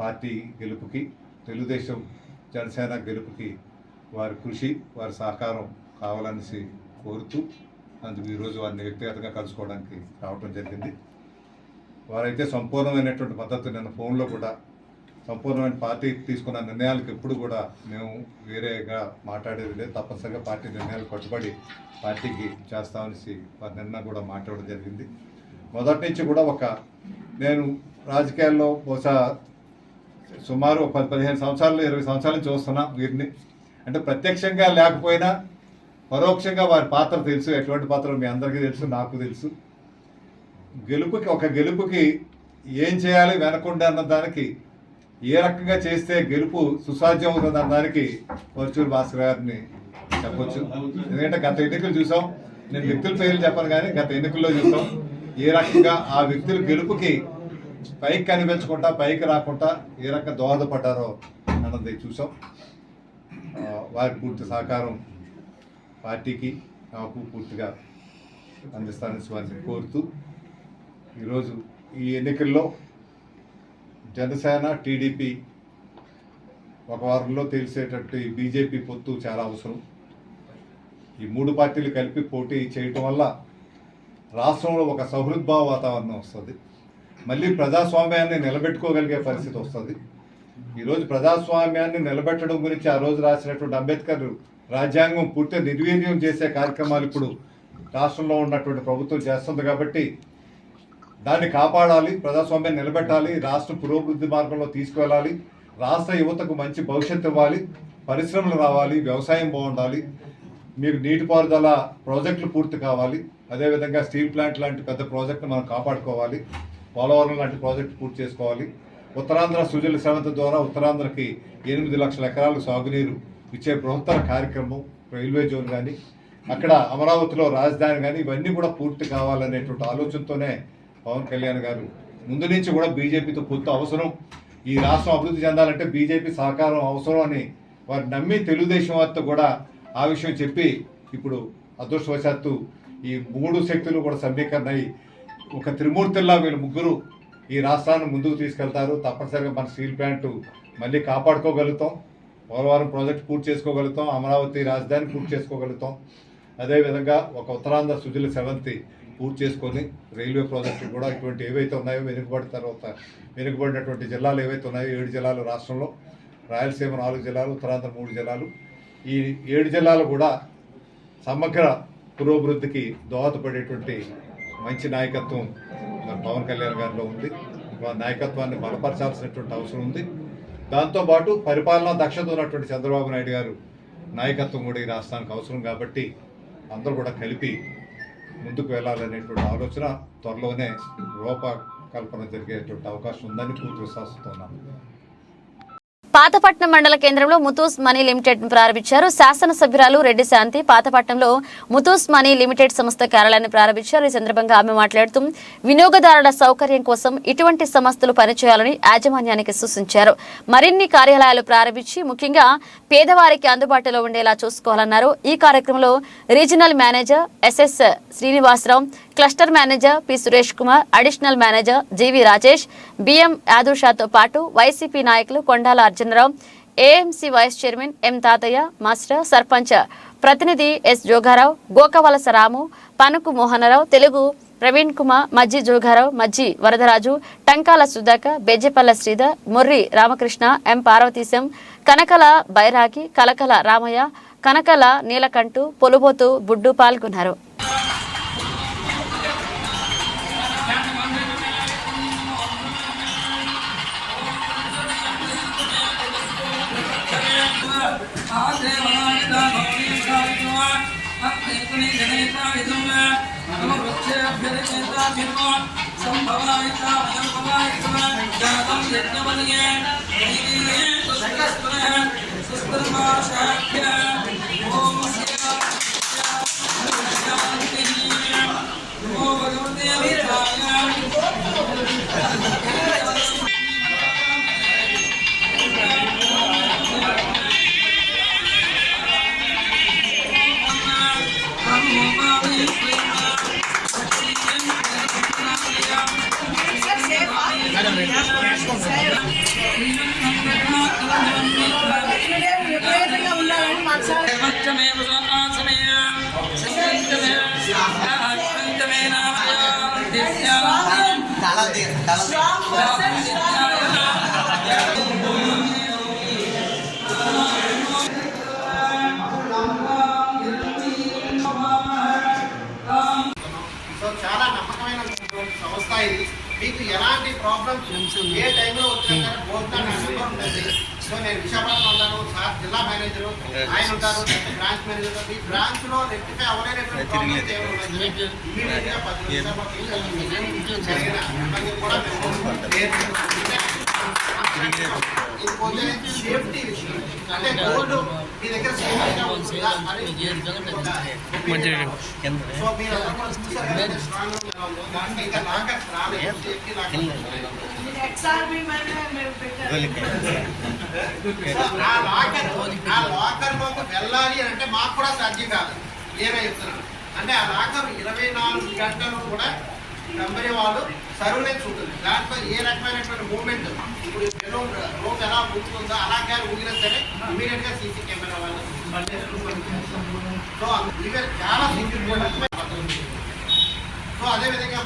పార్టీ గెలుపుకి, తెలుగుదేశం జనసేన గెలుపుకి వారి కృషి, వారి సహకారం కావాలనేసి కోరుతూ అందుకు ఈరోజు వారిని వ్యక్తిగతంగా కలుసుకోవడానికి రావడం జరిగింది. వారైతే సంపూర్ణమైనటువంటి మద్దతు నిన్న ఫోన్లో కూడా సంపూర్ణమైన పార్టీ తీసుకున్న నిర్ణయాలకు ఎప్పుడు కూడా మేము వేరేగా మాట్లాడేది లేదు. తప్పనిసరిగా పార్టీ నిర్ణయాలు కట్టుబడి పార్టీకి చేస్తామనేసి వారి నిన్న కూడా మాట్లాడడం జరిగింది. మొదటి నుంచి కూడా నేను రాజకీయాల్లో బహుశా సుమారు 10-15 సంవత్సరాలు 20 సంవత్సరాల నుంచి చూస్తున్నాం వీరిని. అంటే ప్రత్యక్షంగా లేకపోయినా పరోక్షంగా వారి పాత్ర తెలుసు. ఎటువంటి పాత్ర మీ అందరికీ తెలుసు, నాకు తెలుసు. గెలుపుకి ఏం చేయాలి వెనకుండా అన్న దానికి, ఏ రకంగా చేస్తే గెలుపు సుసాధ్యం అవుతుంది అన్న దానికి వర్చువల్ భాస్కర్ గారిని చెప్పొచ్చు. ఎందుకంటే గత ఎన్నికలు చూసాం, నేను వ్యక్తుల పేర్లు చెప్పను కానీ గత ఎన్నికల్లో చూసాం ఏ రకంగా ఆ వ్యక్తుల గెలుపుకి పైకి కనిపించకుండా, పైకి రాకుండా ఏ రకంగా దోహదపడ్డారో అన్నది చూసాం. వారి పూర్తి సహకారం పార్టీకి, నాకు పూర్తిగా అందిస్తానని వారిని కోరుతూ, ఈరోజు ఈ ఎన్నికల్లో జనసేన, టీడీపీ ఒక వారంలో తెలిసేటట్టు ఈ బీజేపీ పొత్తు చాలా అవసరం. ఈ 3 పార్టీలు కలిపి పోటీ చేయటం వల్ల రాష్ట్రంలో ఒక సౌహృద్భావ వాతావరణం వస్తుంది. మళ్ళీ ప్రజాస్వామ్యాన్ని నిలబెట్టుకోగలిగే పరిస్థితి వస్తుంది. ఈరోజు ప్రజాస్వామ్యాన్ని నిలబెట్టడం గురించి ఆ రోజు రాసినటువంటి అంబేద్కర్ రాజ్యాంగం పూర్తిగా నిర్వీర్యం చేసే కార్యక్రమాలు ఇప్పుడు రాష్ట్రంలో ఉన్నటువంటి ప్రభుత్వం చేస్తుంది. కాబట్టి దాన్ని కాపాడాలి, ప్రజాస్వామ్యాన్ని నిలబెట్టాలి, రాష్ట్రం పురోభివృద్ధి మార్గంలో తీసుకువెళ్ళాలి, రాష్ట్ర యువతకు మంచి భవిష్యత్తు ఇవ్వాలి, పరిశ్రమలు రావాలి, వ్యవసాయం బాగుండాలి, మీకు నీటిపారుదల ప్రాజెక్టులు పూర్తి కావాలి, అదేవిధంగా స్టీల్ ప్లాంట్ లాంటి పెద్ద ప్రాజెక్టును మనం కాపాడుకోవాలి, పోలవరం లాంటి ప్రాజెక్టు పూర్తి చేసుకోవాలి. ఉత్తరాంధ్ర సుజల శ్రవంతి ద్వారా ఉత్తరాంధ్రకి 8 లక్షల ఎకరాలు సాగునీరు ఇచ్చే బృహత్తర కార్యక్రమం, రైల్వే జోన్ కానీ, అక్కడ అమరావతిలో రాజధాని కానీ, ఇవన్నీ కూడా పూర్తి కావాలనేటువంటి ఆలోచనతోనే పవన్ కళ్యాణ్ గారు ముందు నుంచి కూడా బీజేపీతో పొత్తు అవసరం, ఈ రాష్ట్రం అభివృద్ధి చెందాలంటే బీజేపీ సహకారం అవసరం అని వారు నమ్మి తెలుగుదేశం వారితో కూడా ఆ విషయం చెప్పి, ఇప్పుడు అదృష్టవశాత్తు ఈ 3 శక్తులు కూడా సమీకరణ అయ్యి ఒక త్రిమూర్తుల్లా వీళ్ళు ముగ్గురు ఈ రాష్ట్రాన్ని ముందుకు తీసుకెళ్తారు. తప్పనిసరిగా మన స్టీల్ ప్లాంట్ మళ్ళీ కాపాడుకోగలుగుతాం, పోలవరం ప్రాజెక్ట్ పూర్తి చేసుకోగలుగుతాం, అమరావతి రాజధాని పూర్తి చేసుకోగలుగుతాం, అదేవిధంగా ఒక ఉత్తరాంధ్ర సుజల శ్రవంతి పూర్తి చేసుకొని రైల్వే ప్రాజెక్టులు కూడా ఇటువంటి ఏవైతే ఉన్నాయో వెనుకబడినటువంటి జిల్లాలు ఏవైతే ఉన్నాయో 7 జిల్లాలు రాష్ట్రంలో, రాయలసీమ 4 జిల్లాలు, ఉత్తరాంధ్ర 3 జిల్లాలు, ఈ 7 జిల్లాలు కూడా సమగ్ర పురోభివృద్ధికి దోహదపడేటువంటి మంచి నాయకత్వం మన పవన్ కళ్యాణ్ గారిలో ఉంది. నాయకత్వాన్ని బలపరచాల్సినటువంటి అవసరం ఉంది. దాంతోపాటు పరిపాలనా దక్షత ఉన్నటువంటి చంద్రబాబు నాయుడు గారు నాయకత్వం కూడా ఈ రాష్ట్రానికి అవసరం. కాబట్టి అందరూ కూడా కలిపి ముందుకు వెళ్ళాలనేటువంటి ఆలోచన త్వరలోనే రూపకల్పన జరిగేటువంటి అవకాశం ఉందని పూర్తి విశ్వాసంతో ఉన్నాను. పాతపట్నం మండల కేంద్రంలో ముతూస్ మనీ లిమిటెడ్ ప్రారంభించారు. శాసనసభ్యురాలు రెడ్డి శాంతి పాతపట్నంలో ముతూస్ మనీ లిమిటెడ్ సంస్థ కార్యాలయాన్ని ప్రారంభించారు. ఈ సందర్భంగా ఆమె మాట్లాడుతూ వినియోగదారుల సౌకర్యం కోసం ఇటువంటి సంస్థలు పనిచేయాలని యాజమాన్యానికి సూచించారు. మరిన్ని కార్యాలయాలు ప్రారంభించి ముఖ్యంగా పేదవారికి అందుబాటులో ఉండేలా చూసుకోవాలన్నారు. ఈ కార్యక్రమంలో regional manager SS Srinivasarao, cluster manager P Suresh Kumar, additional manager GV Rajesh, BM యాదూషాతో పాటు వైసీపీ నాయకులు Kondala Arjunarao, AMC vice chairman M Tatayya master, sarpanch ప్రతినిధి ఎస్ జోగారావు, గోకవలస రాము, పనుకు మోహనరావు, తెలుగు ప్రవీణ్ కుమార్, మజ్జి జోగారావు, మజ్జి వరదరాజు, టంకాల సుధాకర్, బెజ్జపల్ల శ్రీధర్, ముర్రి రామకృష్ణ, ఎం పార్వతీశం, కనకల బైరాగి, కలకల రామయ్య, కనకల నీలకంఠు, పొలుబోతు బుడ్డు పాల్గొన్నారు. చాలా నమ్మకమైన సంస్థ ఇది. మీకు ఎలాంటి ప్రాబ్లమ్స్ ఏ టైంలో వచ్చినా సరే భోజనాలు నెంబర్ ఉంటుంది. సో నేను విశాఖపట్నం ఉంటాను, సార్ జిల్లా మేనేజరు ఆయన ఉంటారు, బ్రాంచ్ మేనేజర్. ఈ బ్రాంచ్ లో రెక్టిఫై అవ్వలేనటువంటి ప్రాబ్లమ్స్ ఏమైనా ఉన్నాయి ఇమీడియట్ గా 10 నిమిషాల్లో జరిగిన ఇబ్బంది కూడా మేము సేఫ్టీ విషయం అంటే బోర్డు మీ దగ్గర సేఫ్టీగా ఉంటుందా అని సో మీరు అందరూ కూడా చూసారు కదా స్ట్రాంగ్ దానికి ఇంకా లాకర్స్ రాలేదు, సేఫ్టీ లాకర్స్. ఆ లాకర్ లోకి వెళ్ళాలి అంటే మాకు కూడా సాధ్యం కాదు. క్లియర్గా చెప్తున్నాను. అంటే ఆ లాకర్ 24 గంటలు కూడా కంపెనీ వాళ్ళు సర్వేలెన్స్ ఉంటుంది. దాంట్లో ఏ రకమైనటువంటి మూవ్మెంట్ ఇప్పుడు బెలూన్ రోప్ ఎలా ఊగుతుందో అలాగే ఊగినా సరే ఇమీడియట్ గా సీసీ కెమెరా వాళ్ళు సో చాలా సెక్యూరిటీ. సో అదేవిధంగా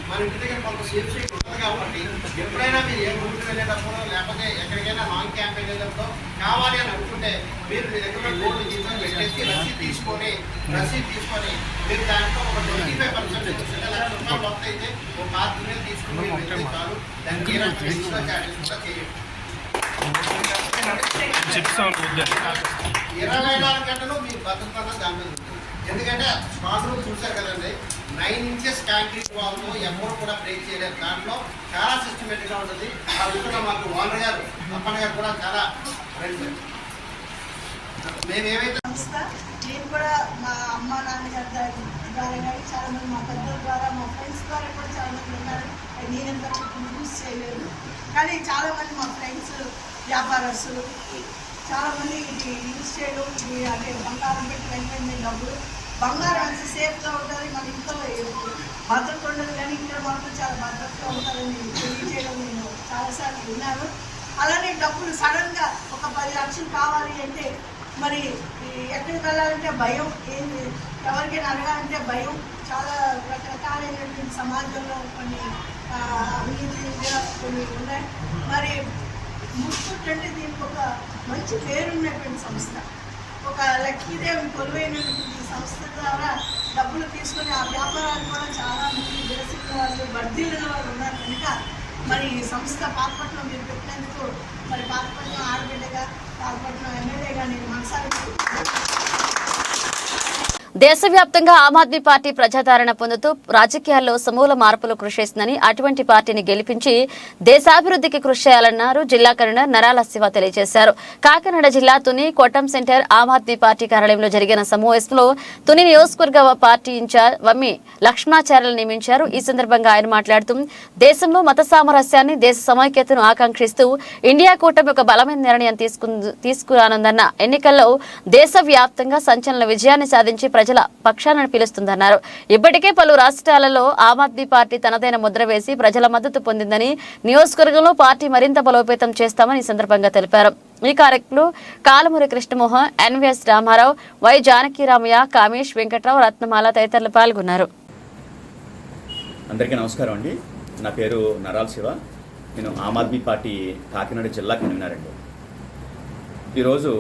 మన ఇంటి దగ్గర కొంత సేఫ్టీ ఉంటుంది కాబట్టి ఎప్పుడైనా మీరు ఏ ఊరికి వెళ్ళేటప్పుడు లేకపోతే ఎక్కడికైనా లాంగ్ క్యాంప్ వెళ్ళేటప్పుడు కావాలి అని అనుకుంటే మీరు మీ దగ్గర బోర్డు పెట్టేసి రసీదు తీసుకొని మీరు దాంట్లో ఒక 25% ₹1,00,000 మొత్తం అయితే ఒక 5 తీసుకుని వెళ్తే చాలు. దానికి ఎక్స్ట్రా చార్జెస్ కూడా చేయండి. 24 గంటలు మీ భద్రత దాని మీద ఉంటుంది. ఎందుకంటే స్ట్రాంగ్ రూమ్ చూసారు కదండి, 9 ఇంచెస్ కాంక్రీట్ వాల్తో ఎవరు కూడా బ్రేక్ చేయలేరు. దాంట్లో చాలా సిస్టమేటిక్ గా ఉంటుంది. ఆ విధంగా మాకు ఓనర్ గారు అప్పన్న గారు కూడా చాలా ఫ్రెండ్స్. మేమేమైతే నేను కూడా మా అమ్మ నాన్నగారి ద్వారా కానీ చాలా మంది మా పెద్దల ద్వారా మా ఫ్రెండ్స్ ద్వారా కూడా చాలా మంది ఉన్నారు. నేనంతా యూజ్ చేయలేదు కానీ చాలా మంది మా ఫ్రెండ్స్ వ్యాపారస్తులు చాలా మంది ఇది యూజ్ చేయడం, ఇది అంటే బంగారం పెట్టి వెంటనే డబ్బులు బంగారం అంత సేఫ్గా ఉంటుంది. మన ఇంట్లో భద్రత ఉండదు కానీ ఇక్కడ మాత్రం చాలా భద్రతగా ఉంటుందని తెలియజేయడం నేను చాలాసార్లు విన్నాను. అలానే డబ్బులు సడన్గా ఒక 10 లక్షలు కావాలి అంటే మరి ఎక్కడికి వెళ్ళాలంటే భయం, ఏంటి ఎవరికైనా అడగాలంటే భయం. చాలా రకరకాలైనటువంటి సమాజంలో కొన్ని అవినీతిగా కొన్ని ఉన్నాయి. మరి మున్సిపల్ అంటే దీనికి ఒక మంచి పేరున్నటువంటి సంస్థ, ఒక లక్కీదేవి కొలువైనటువంటి సంస్థ ద్వారా డబ్బులు తీసుకొని ఆ వ్యాపారాలు కూడా చాలా మంది విరసిల్ల వాళ్ళు వర్ధిల్లిన వాళ్ళు ఉన్నారు కనుక మరి ఈ సంస్థ పాతపట్నం మీరు పెట్టినందుకు మరి పాతపట్నం ఆడబిడ్డగా పాతపట్నం ఎమ్మెల్యేగా నేను మనసారి దేశవ్యాప్తంగా ఆమ్ ఆద్మీ పార్టీ ప్రజాదరణ పొందుతూ రాజకీయాల్లో సమూల మార్పులు కృషి చేస్తుందని, అటువంటి పార్టీని గెలిపించి దేశాభివృద్ధికి కృషి చేయాలన్నారు జిల్లా కన్వీనర్ నరాల శివ తెలియజేశారు. కాకినాడ జిల్లా తుని కోటం సెంటర్ ఆమ్ ఆద్మీ పార్టీ కార్యాలయంలో జరిగిన సమావేశంలో తుని నియోజకవర్గ పార్టీ ఇన్ఛార్జ్ వమ్మి లక్ష్మణాచార్యులు నియమించారు. ఈ సందర్భంగా ఆయన మాట్లాడుతూ దేశంలో మత సామరస్యాన్ని, దేశ సమైక్యతను ఆకాంక్షిస్తూ ఇండియా కూటమి ఒక బలమైన నిర్ణయం తీసుకురానుందన్న, ఎన్నికల్లో దేశవ్యాప్తంగా సంచలన విజయాన్ని సాధించి ప్రజల పక్షాన పిలుస్తుందన్నారు. ఇప్పటికే పలు రాష్ట్రాలలో ఆమ్ ఆద్మీ పార్టీ తనదైన ముద్ర వేసి ప్రజల మద్దతు పొందిందని, నియోజకవర్గంలో పార్టీ మరింత బలోపేతం చేస్తామని ఈ సందర్భంగా తెలిపారు. ఈ కార్యక్రమంలో కాలమూరి కృష్ణమోహన్, ఎన్వీఎస్ రామారావు, వై జానకిరామయ్య, కామేష్, వెంకట్రావు, రత్నమాల తదితరులు పాల్గొన్నారు. అందరికీ నమస్కారం అండి. నా పేరు నరాల శివ. నేను ఆమ్ ఆద్మీ పార్టీ కాకినాడ జిల్లా కన్వీనర్ అండి. ఈరోజు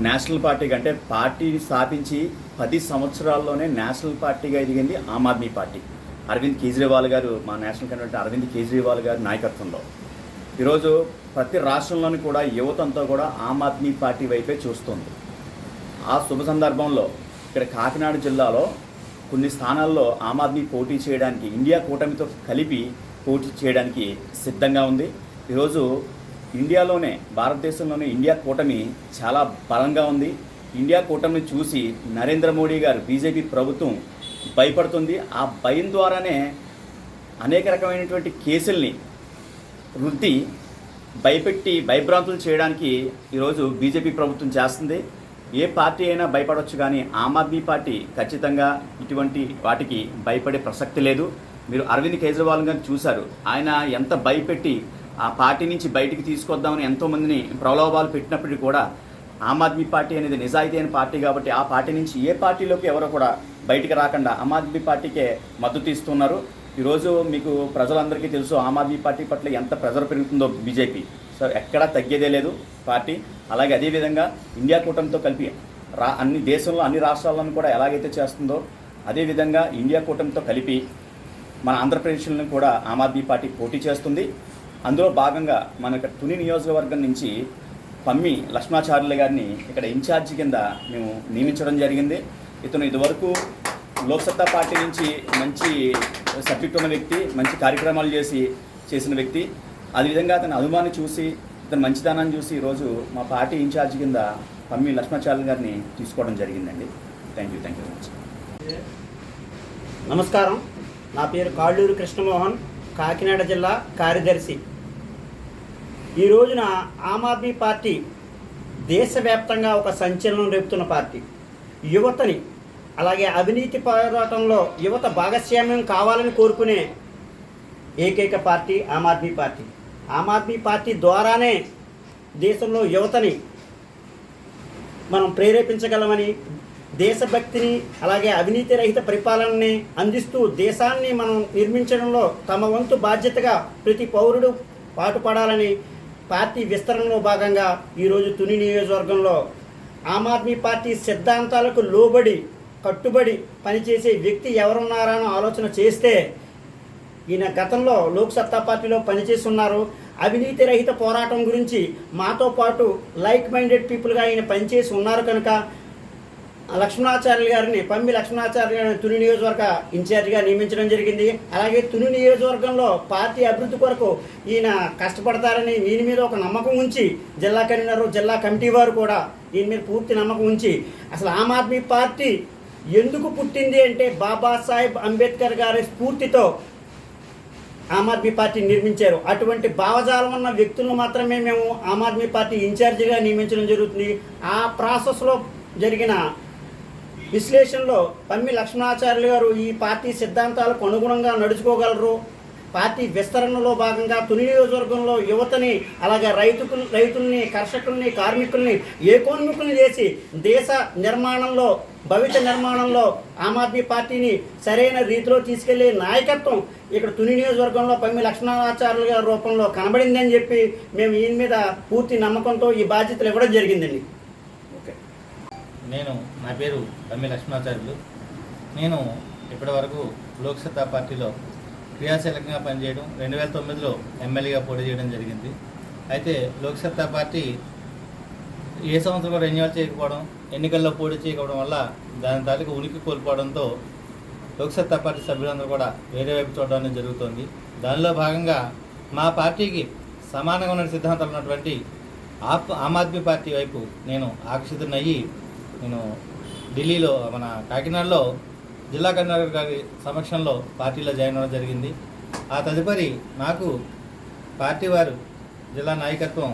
నేషనల్ పార్టీ కంటే పార్టీని స్థాపించి 10 సంవత్సరాల్లోనే నేషనల్ పార్టీగా ఎదిగింది ఆమ్ ఆద్మీ పార్టీ. అరవింద్ కేజ్రీవాల్ గారు, మా నేషనల్ కన్వీనర్ అరవింద్ కేజ్రీవాల్ గారి నాయకత్వంలో ఈరోజు ప్రతి రాష్ట్రంలోని కూడా యువతంతా కూడా ఆమ్ ఆద్మీ పార్టీ వైపే చూస్తుంది. ఆ శుభ సందర్భంలో ఇక్కడ కాకినాడ జిల్లాలో కొన్ని స్థానాల్లో ఆమ్ ఆద్మీ పోటీ చేయడానికి, ఇండియా కూటమితో కలిపి పోటీ చేయడానికి సిద్ధంగా ఉంది. ఈరోజు ఇండియాలోనే, భారతదేశంలోనే ఇండియా కూటమి చాలా బలంగా ఉంది. ఇండియా కూటమిని చూసి నరేంద్ర మోడీ గారు, బీజేపీ ప్రభుత్వం భయపడుతుంది. ఆ భయం ద్వారానే అనేక రకమైనటువంటి కేసుల్ని వృద్ధి భయపెట్టి భయభ్రాంతులు చేయడానికి ఈరోజు బీజేపీ ప్రభుత్వం చేస్తుంది. ఏ పార్టీ అయినా భయపడవచ్చు, కానీ ఆమ్ ఆద్మీ పార్టీ ఖచ్చితంగా ఇటువంటి వాటికి భయపడే ప్రసక్తి లేదు. మీరు అరవింద్ కేజ్రీవాల్ గారిని చూశారు. ఆయన ఎంత భయపెట్టి ఆ పార్టీ నుంచి బయటికి తీసుకొద్దామని ఎంతోమందిని ప్రలోభాలు పెట్టినప్పటికీ కూడా ఆమ్ ఆద్మీ పార్టీ అనేది నిజాయితీ అయిన పార్టీ కాబట్టి ఆ పార్టీ నుంచి ఏ పార్టీలోకి ఎవరో కూడా బయటికి రాకుండా ఆమ్ ఆద్మీ పార్టీకే మద్దతు ఇస్తున్నారు. ఈరోజు మీకు ప్రజలందరికీ తెలుసు ఆమ్ ఆద్మీ పార్టీ పట్ల ఎంత ప్రెజర్ పెరుగుతుందో బీజేపీ. సో ఎక్కడా తగ్గేదే లేదు పార్టీ. అలాగే అదేవిధంగా ఇండియా కూటమితో కలిపి దేశంలో అన్ని రాష్ట్రాలను కూడా ఎలాగైతే చేస్తుందో అదేవిధంగా ఇండియా కూటమితో కలిపి మన ఆంధ్రప్రదేశ్లో కూడా ఆమ్ ఆద్మీ పార్టీ పోటీ చేస్తుంది. అందులో భాగంగా మన ఇక్కడ తుని నియోజకవర్గం నుంచి పమ్మి లక్ష్మణాచార్యులు గారిని ఇక్కడ ఇన్ఛార్జి కింద మేము నియమించడం జరిగింది. ఇతను ఇదివరకు లోక్సత్తా పార్టీ నుంచి మంచి సబ్జెక్ట్ ఉన్న వ్యక్తి, మంచి కార్యక్రమాలు చేసిన వ్యక్తి. అదేవిధంగా అతని అభిమాని చూసి, ఇతను మంచితనాన్ని చూసి ఈరోజు మా పార్టీ ఇన్ఛార్జి కింద పమ్మి లక్ష్మణాచార్యులు గారిని తీసుకోవడం జరిగిందండి. Thank you very much. నమస్కారం, నా పేరు కాళ్ళూరు కృష్ణమోహన్, కాకినాడ జిల్లా కార్యదర్శి. ఈ రోజున ఆమ్ ఆద్మీ పార్టీ దేశవ్యాప్తంగా ఒక సంచలనం రేపుతున్న పార్టీ. యువతని అలాగే అవినీతి పోరాటంలో యువత భాగస్వామ్యం కావాలని కోరుకునే ఏకైక party Aam Aadmi party. Aam Aadmi party ద్వారానే దేశంలో యువతని మనం ప్రేరేపించగలమని, దేశభక్తిని అలాగే అవినీతి రహిత పరిపాలనని అందిస్తూ దేశాన్ని మనం నిర్మించడంలో తమ వంతు బాధ్యతగా ప్రతి పౌరుడు పాటుపడాలని పార్టీ విస్తరణలో భాగంగా ఈరోజు తుని నియోజకవర్గంలో ఆమ్ ఆద్మీ పార్టీ సిద్ధాంతాలకు లోబడి కట్టుబడి పనిచేసే వ్యక్తి ఎవరున్నారని ఆలోచన చేస్తే ఈయన గతంలో లోక్సత్తా పార్టీలో పనిచేస్తున్నారు. అవినీతి రహిత పోరాటం గురించి మాతో పాటు లైక్ మైండెడ్ పీపుల్గా ఆయన పనిచేసి ఉన్నారు కనుక లక్ష్మణాచార్యులు గారిని, పమ్మి లక్ష్మణాచార్యులు గారిని తుని నియోజకవర్గ ఇన్ఛార్జిగా నియమించడం జరిగింది. అలాగే తుని నియోజకవర్గంలో పార్టీ అభివృద్ధి కొరకు ఈయన కష్టపడతారని ఈయన మీద ఒక నమ్మకం ఉంచి జిల్లా కన్వీనర్, జిల్లా కమిటీ వారు కూడా ఈయన మీద పూర్తి నమ్మకం ఉంచి, అసలు ఆమ్ ఆద్మీ పార్టీ ఎందుకు పుట్టింది అంటే బాబాసాహెబ్ అంబేద్కర్ గారి స్ఫూర్తితో ఆమ్ ఆద్మీ పార్టీ నిర్మించారు. అటువంటి భావజాలం ఉన్న వ్యక్తులను మాత్రమే మేము ఆమ్ ఆద్మీ పార్టీ ఇన్ఛార్జిగా నియమించడం జరుగుతుంది. ఆ ప్రాసెస్లో జరిగిన విశ్లేషణలో పమ్మి లక్ష్మణాచార్యులు గారు ఈ పార్టీ సిద్ధాంతాలకు అనుగుణంగా నడుచుకోగలరు. పార్టీ విస్తరణలో భాగంగా తుని నియోజకవర్గంలో యువతని అలాగే రైతుల్ని, కర్షకుల్ని, కార్మికుల్ని ఏకోన్ముఖుల్ని చేసి దేశ నిర్మాణంలో, భవిష్య నిర్మాణంలో ఆమ్ ఆద్మీ పార్టీని సరైన రీతిలో తీసుకెళ్లే నాయకత్వం ఇక్కడ తుని నియోజకవర్గంలో పమ్మి లక్ష్మణాచార్యులు గారి రూపంలో కనబడిందని చెప్పి మేము ఈయన మీద పూర్తి నమ్మకంతో ఈ బాధ్యతలు ఇవ్వడం జరిగిందండి. నా పేరు పమ్మి లక్ష్మణాచార్యులు. నేను ఇప్పటివరకు లోక్సత్తా పార్టీలో క్రియాశీలకంగా పనిచేయడం, 2009లో ఎమ్మెల్యేగా పోటీ చేయడం జరిగింది. అయితే లోక్సత్తా పార్టీ ఏ సంవత్సరం కూడా రెన్యువల్ చేయకపోవడం, ఎన్నికల్లో పోటీ చేయకపోవడం వల్ల దాని తాలూకు ఉనికి కోల్పోవడంతో లోక్సత్తా పార్టీ సభ్యులందరూ కూడా వేరే వైపు చూడడం జరుగుతుంది. దానిలో భాగంగా మా పార్టీకి సమానంగా ఉన్న సిద్ధాంతాలు ఉన్నటువంటి ఆమ్ ఆద్మీ పార్టీ వైపు నేను ఆకర్షితున్నయ్యి నేను ఢిల్లీలో మన కాకినాడలో జిల్లా కన్వీనర్ గారి సమక్షంలో పార్టీలో జాయిన్ అవ్వడం జరిగింది. ఆ తదుపరి నాకు పార్టీ వారు జిల్లా నాయకత్వం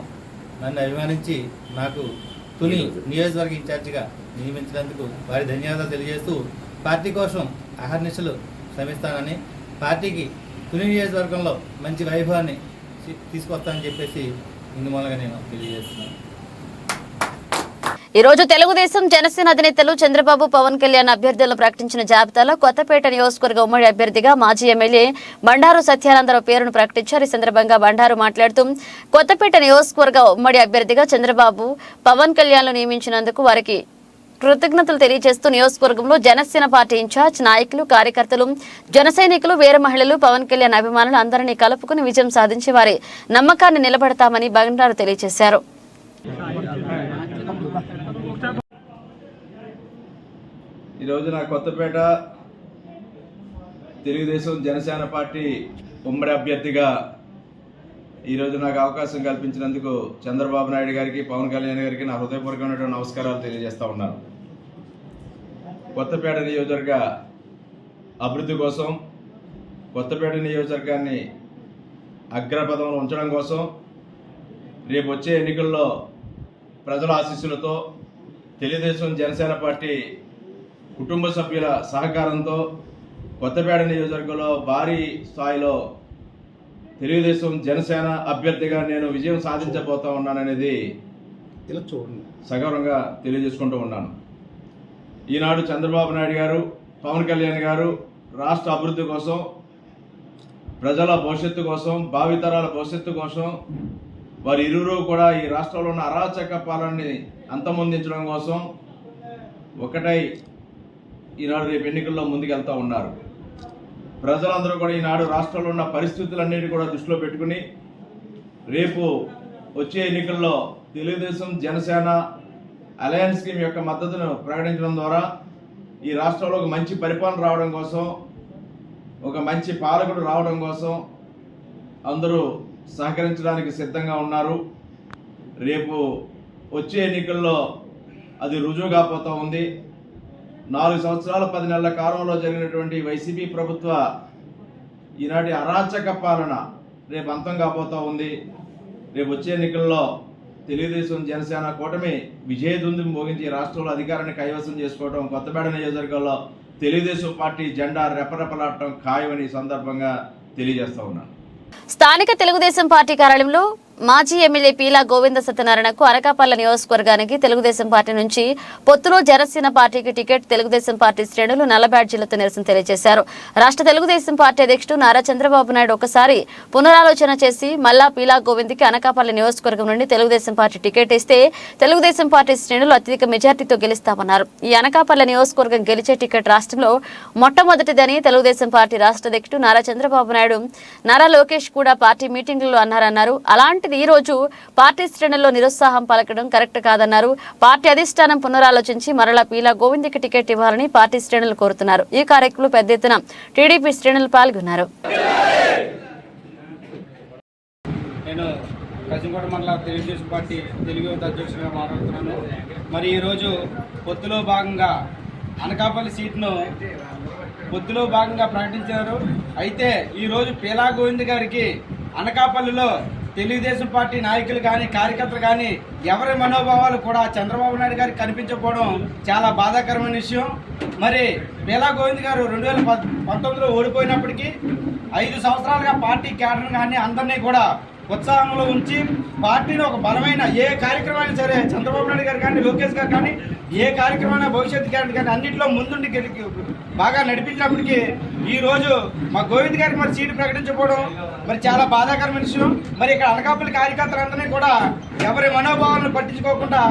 నన్ను అభిమానించి నాకు తుని నియోజకవర్గ ఇన్ఛార్జిగా నియమించినందుకు వారి ధన్యవాదాలు తెలియజేస్తూ పార్టీ కోసం అహర్నిశలు శ్రమిస్తానని, పార్టీకి తుని నియోజకవర్గంలో మంచి వైభవాన్ని తీసుకొస్తానని చెప్పేసి ఇందుమూలంగా నేను తెలియజేస్తున్నాను. ఈ రోజు తెలుగుదేశం, జనసేన అధినేతలు చంద్రబాబు, పవన్ కళ్యాణ్ అభ్యర్థులను ప్రకటించిన జాబితాలో కొత్తపేట నియోజకవర్గ ఉమ్మడి అభ్యర్థిగా మాజీ ఎమ్మెల్యే బండారు సత్యానందరావు పేరును ప్రకటించారు. ఈ సందర్భంగా బండారు మాట్లాడుతూ కొత్తపేట నియోజకవర్గ ఉమ్మడి అభ్యర్థిగా చంద్రబాబు, పవన్ కళ్యాణ్ నియమించినందుకు వారికి కృతజ్ఞతలు తెలియజేస్తూ నియోజకవర్గంలో జనసేన పార్టీ ఇన్ఛార్జ్, నాయకులు, కార్యకర్తలు, జన సైనికులు, వీర మహిళలు, పవన్ కళ్యాణ్ అభిమానులు అందరినీ కలుపుకుని విజయం సాధించి వారి నమ్మకాన్ని నిలబెడతామని బండారు తెలియజేశారు. ఈరోజు నా కొత్తపేట తెలుగుదేశం జనసేన పార్టీ ఉమ్మడి అభ్యర్థిగా ఈరోజు నాకు అవకాశం కల్పించినందుకు చంద్రబాబు నాయుడు గారికి, పవన్ కళ్యాణ్ గారికి నా హృదయపూర్వకమైనటువంటి నమస్కారాలు తెలియజేస్తూ ఉన్నాను. కొత్తపేట నియోజకవర్గ అభివృద్ధి కోసం, కొత్తపేట నియోజకవర్గాన్ని అగ్రపదంలో ఉంచడం కోసం రేపు వచ్చే ఎన్నికల్లో ప్రజల ఆశీస్సులతో తెలుగుదేశం జనసేన పార్టీ కుటుంబ సభ్యుల సహకారంతో కొత్తపేట నియోజకవర్గంలో భారీ స్థాయిలో తెలుగుదేశం జనసేన అభ్యర్థిగా నేను విజయం సాధించబోతా ఉన్నాననేది సగౌరవంగా తెలియజేసుకుంటూ ఉన్నాను. ఈనాడు చంద్రబాబు నాయుడు గారు, పవన్ కళ్యాణ్ గారు రాష్ట్ర అభివృద్ధి కోసం, ప్రజల భవిష్యత్తు కోసం, భావితరాల భవిష్యత్తు కోసం వారి ఇరువురు కూడా ఈ రాష్ట్రంలో ఉన్న అరాచక పాలనని అంతమొందించడం కోసం ఒకటై ఈనాడు రేపు ఎన్నికల్లో ముందుకెళ్తూ ఉన్నారు. ప్రజలందరూ కూడా ఈనాడు రాష్ట్రంలో ఉన్న పరిస్థితులన్నిటి కూడా దృష్టిలో పెట్టుకుని రేపు వచ్చే ఎన్నికల్లో తెలుగుదేశం జనసేన అలయన్స్ స్కీమ్ యొక్క మద్దతును ప్రకటించడం ద్వారా ఈ రాష్ట్రంలో ఒక మంచి పరిపాలన రావడం కోసం, ఒక మంచి పాలకుడు రావడం కోసం అందరూ సహకరించడానికి సిద్ధంగా ఉన్నారు. రేపు వచ్చే ఎన్నికల్లో అది రుజువు కాబోతూ ఉంది. 4 సంవత్సరాల 10 నెలల కాలంలో జరిగినటువంటి వైసీపీ ప్రభుత్వ ఈనాటి అరాచక పాలన రేపు అంతం కాబోతూ ఉంది. రేపు వచ్చే ఎన్నికల్లో తెలుగుదేశం జనసేన కూటమి విజయదుందుం మోగించి రాష్ట్రంలో అధికారాన్ని కైవసం చేసుకోవడం, కొత్తపేట నియోజకవర్గంలో తెలుగుదేశం పార్టీ జెండా రెపరెపలాడటం ఖాయమని సందర్భంగా తెలియజేస్తా ఉన్నాను. స్థానిక తెలుగుదేశం పార్టీ కార్యాలయంలో మాజీ ఎమ్మెల్యే పీలా గోవింద సత్యనారాయణకు అనకాపల్లి నియోజకవర్గానికి తెలుగుదేశం పార్టీ నుంచి పొత్తులో జనసేన పార్టీకి టికెట్ తెలుగుదేశం పార్టీ శ్రేణులు నల్ల బ్యాడ్జీలతో నిరసన తెలియజేశారు. రాష్ట్ర తెలుగుదేశం పార్టీ అధ్యక్షుడు నారా చంద్రబాబు నాయుడు ఒకసారి పునరాలోచన చేసి మల్లా పీలా గోవింద్కి అనకాపల్లి నియోజకవర్గం నుండి తెలుగుదేశం పార్టీ టికెట్ ఇస్తే తెలుగుదేశం పార్టీ శ్రేణులు అత్యధిక మెజార్టీతో గెలుస్తామన్నారు. ఈ అనకాపల్లి నియోజకవర్గం గెలిచే టికెట్ రాష్ట్రంలో మొట్టమొదటిదని తెలుగుదేశం పార్టీ రాష్ట్ర అధ్యక్షుడు నారా చంద్రబాబు నాయుడు, నారా లోకేష్ కూడా పార్టీ మీటింగ్లలో అన్నారన్నారు. అలాంటిది ఈ రోజు పార్టీ శ్రేణుల్లో నిరుత్సాహం పలకడం కరెక్ట్ కాదన్నారు. పార్టీ అధిష్టానం పునరాలోచించి మరలా పీలా గోవింద్కి టికెట్ ఇవ్వాలని పార్టీ శ్రేణులు కోరుతున్నారు. ఈ కార్యక్రమంలో పెద్ద ఎత్తున టీడీపీ శ్రేణులు పాల్గొన్నారు. నేను కసింకోట మండల తెలుగుదేశం పార్టీ తెలుగు యువత అధ్యక్షుడిగా మాట్లాడుతున్నాను. మరి ఈరోజు పొత్తులో భాగంగా అనకాపల్లి సీట్ను పొత్తులో భాగంగా ప్రకటించారు. అయితే ఈరోజు పీలా గోవింద్ గారికి అనకాపల్లిలో తెలుగుదేశం పార్టీ నాయకులు కానీ కార్యకర్తలు కానీ ఎవరి మనోభావాలు కూడా చంద్రబాబు నాయుడు గారికి కనిపించకపోవడం చాలా బాధాకరమైన విషయం. మరి పీలా గోవింద్ గారు 2019లో ఓడిపోయినప్పటికీ 5 సంవత్సరాలుగా పార్టీ క్యాడర్ కానీ అందరినీ కూడా ఉత్సాహంలో ఉంచి పార్టీలో ఒక బలమైన ఏ కార్యక్రమాన్ని సరే చంద్రబాబు నాయుడు గారు కానీ లోకేష్ గారు కానీ ఏ కార్యక్రమాన్ని భవిష్యత్తు క్యాడర్ కానీ అన్నింటిలో ముందుండి బాగా నడిపించినప్పటికీ ఈరోజు మా గోవింద్ గారికి మరి సీటు ప్రకటించకపోవడం మరి చాలా బాధాకరమైన విషయం. మరి ఇక్కడ అనకాపల్లి కార్యకర్తలందరినీ కూడా ఎవరి మనోభావాలను పట్టించుకోకుండా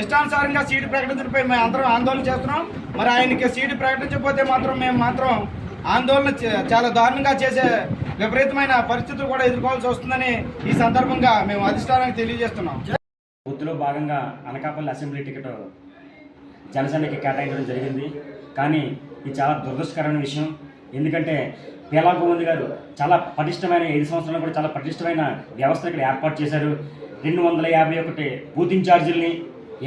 ఇష్టానుసారంగా సీటు ప్రకటించడంపై మేము అందరం ఆందోళన చేస్తున్నాం. మరి ఆయనకి సీటు ప్రకటించకపోతే మాత్రం మేము మాత్రం ఆందోళన చాలా దారుణంగా చేసే విపరీతమైన పరిస్థితులు కూడా ఎదుర్కోవాల్సి వస్తుందని ఈ సందర్భంగా మేము అధిష్టానానికి తెలియజేస్తున్నాం. పొత్తులో భాగంగా అనకాపల్లి అసెంబ్లీ టికెట్ జనసేనకి కేటాయించడం జరిగింది. కానీ ఇది చాలా దురదృష్టకరమైన విషయం. ఎందుకంటే పీలా గోవింద్ గారు చాలా పటిష్టమైన 5 సంవత్సరాలు కూడా చాలా పటిష్టమైన వ్యవస్థ ఇక్కడ ఏర్పాటు చేశారు. 251 బూత్ ఇన్ఛార్జీలని,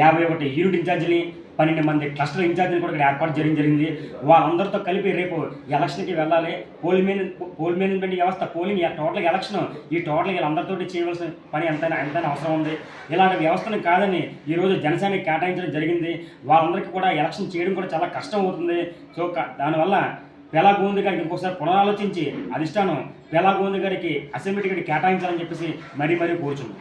51 యూనిట్ ఇన్ఛార్జీలని, 12 మంది క్లస్టర్ ఇన్ఛార్జీలు కూడా ఇక్కడ ఏర్పాటు జరిగింది. వాళ్ళందరితో కలిపి రేపు ఎలక్షన్కి వెళ్ళాలి. పోల్ మేనేజ్మెంట్ వ్యవస్థ, పోలింగ్ టోటల్ ఎలక్షన్, ఈ టోటల్ వీళ్ళందరితో చేయవలసిన పని ఎంతైనా అవసరం ఉంది. ఇలాంటి వ్యవస్థను కాదని ఈరోజు జనసేనకి కేటాయించడం జరిగింది. వాళ్ళందరికీ కూడా ఎలక్షన్ చేయడం కూడా చాలా కష్టం అవుతుంది. సో దానివల్ల పీలా గోవింద్ గారికి ఇంకొకసారి పునరాలోచించి అధిష్టానం పీలా గోవింద్ గారికి అసెంబ్లీ టికెట్ కేటాయించాలని చెప్పేసి మరీ కోరుచున్నాం.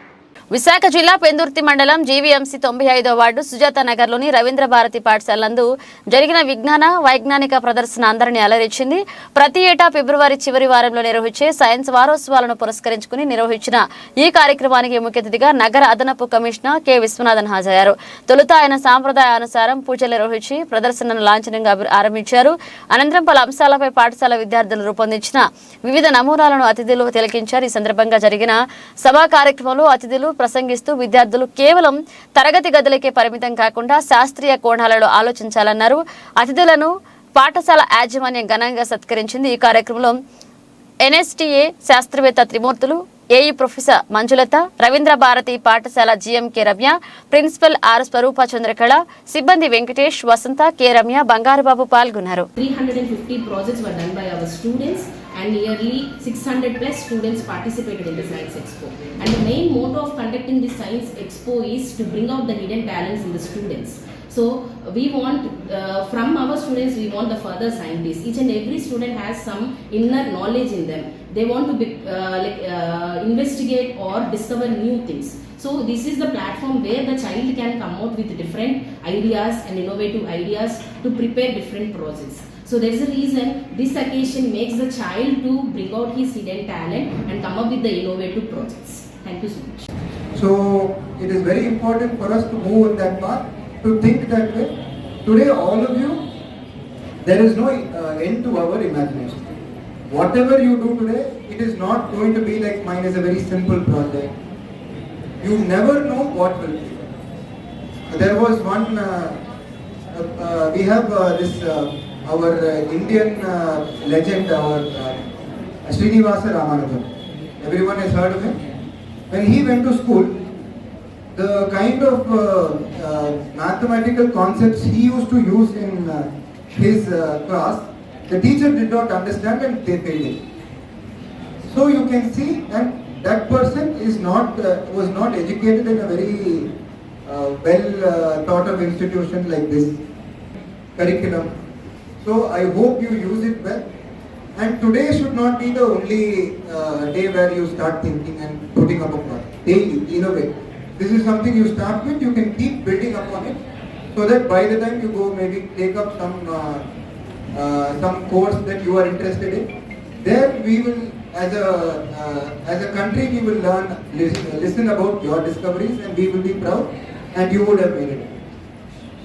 విశాఖ జిల్లా పెందుర్తి మండలం జీవీఎంసీ 95వ వార్డు సుజాత నగర్లోని రవీంద్ర భారతి పాఠశాల నందు జరిగిన విజ్ఞాన వైజ్ఞానిక ప్రదర్శన అందరినీ అలరించింది. ప్రతి ఏటా ఫిబ్రవరి చివరి వారంలో నిర్వహించే సైన్స్ వారోత్సవాలను పురస్కరించుకుని నిర్వహించిన ఈ కార్యక్రమానికి ముఖ్య అతిథిగా నగర అదనపు కమిషనర్ కె విశ్వనాథన్ హాజరయ్యారు. తొలుత ఆయన సాంప్రదాయానుసారం పూజలు నిర్వహించి ప్రదర్శనను లాంఛనంగా ఆరంభించారు. అనంతరం పలు అంశాలపై పాఠశాల విద్యార్థులు రూపొందించిన వివిధ నమూనాలను అతిథులు తిలకించారు. ఈ సందర్భంగా జరిగిన సభా కార్యక్రమంలో అతిథులు ప్రసంగిస్తూ విద్యార్థులు కేవలం తరగతి గదులకే పరిమితం కాకుండా శాస్త్రీయ కోణాలలో ఆలోచించాలన్నారు. అతిథులను పాఠశాల యాజమాన్యం ఘనంగా సత్కరించింది. ఈ కార్యక్రమంలో ఎన్ఎస్టీఏ శాస్త్రవేత్త త్రిమూర్తులు, ఏఈ ప్రొఫెసర్ మంజులత, రవీంద్ర భారతి పాఠశాల జీఎంకే రమ్య, ప్రిన్సిపల్ ఆర్ స్వరూప చంద్రకళ, సిబ్బంది వెంకటేష్, వసంత, కె రమ్య, బంగారుబాబు పాల్గొన్నారు. 350 projects were done by our students and nearly 600 plus students participated in the Science Expo. And the main motto of conducting the Science Expo is to bring out the hidden talents in the students. So we want, from our students, we want the further scientists. Each and every student has some inner knowledge in them. They want to investigate or discover new things. So this is the platform where the child can come out with different ideas and innovative ideas to prepare different projects. So there is a reason this occasion makes the child to bring out his hidden talent and come up with the innovative projects. Thank you so much. So it is very important for us to move in that path, to think that way. Today all of you, there is no end to our imagination. whatever you do today, it is not going to be like mine is a very simple project. You never know what will be. There was one, we have this, our Indian legend, our Srinivasa Ramanujan. Everyone has heard of him. When he went to school, the kind of mathematical concepts he used to use in his class, the teacher did not understand and they failed him. So you can see, and that person is not was not educated in a very well thought of institution like this curriculum. So I hope you use it well. And today should not be the only day where you start thinking and putting up a project. Daily, innovate. This is something you start with, you can keep building upon it, so that by the time you go maybe take up some course that you are interested in, there we will, as a country, we will learn, listen about your discoveries, and we will be proud, and you would have made it.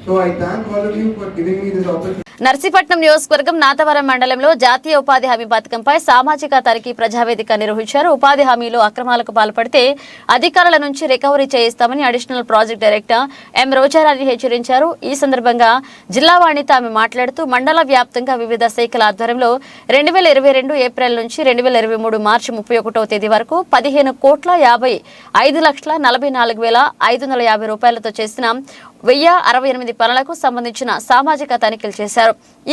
So I thank all of you for giving me this opportunity. Narsipatnam నియోజకవర్గం నాతవరం మండలంలో జాతీయ ఉపాధి హామీ పథకంపై సామాజిక తనిఖీ ప్రజావేదిక నిర్వహించారు. ఉపాధి హామీలో అక్రమాలకు పాల్పడితే అధికారుల నుంచి రికవరీ చేయిస్తామని additional project director M Rojarani హెచ్చరించారు. ఈ సందర్భంగా జిల్లా వాణితో ఆమె మాట్లాడుతూ మండల వ్యాప్తంగా వివిధ శాఖల ఆధ్వర్యంలో 2022 ఏప్రిల్ నుంచి 2023 మార్చి 31వ తేదీ వరకు 15,55,44,550 రూపాయలతో చేసిన 1068 పనులకు సంబంధించిన సామాజిక తనిఖీలు చేశారు.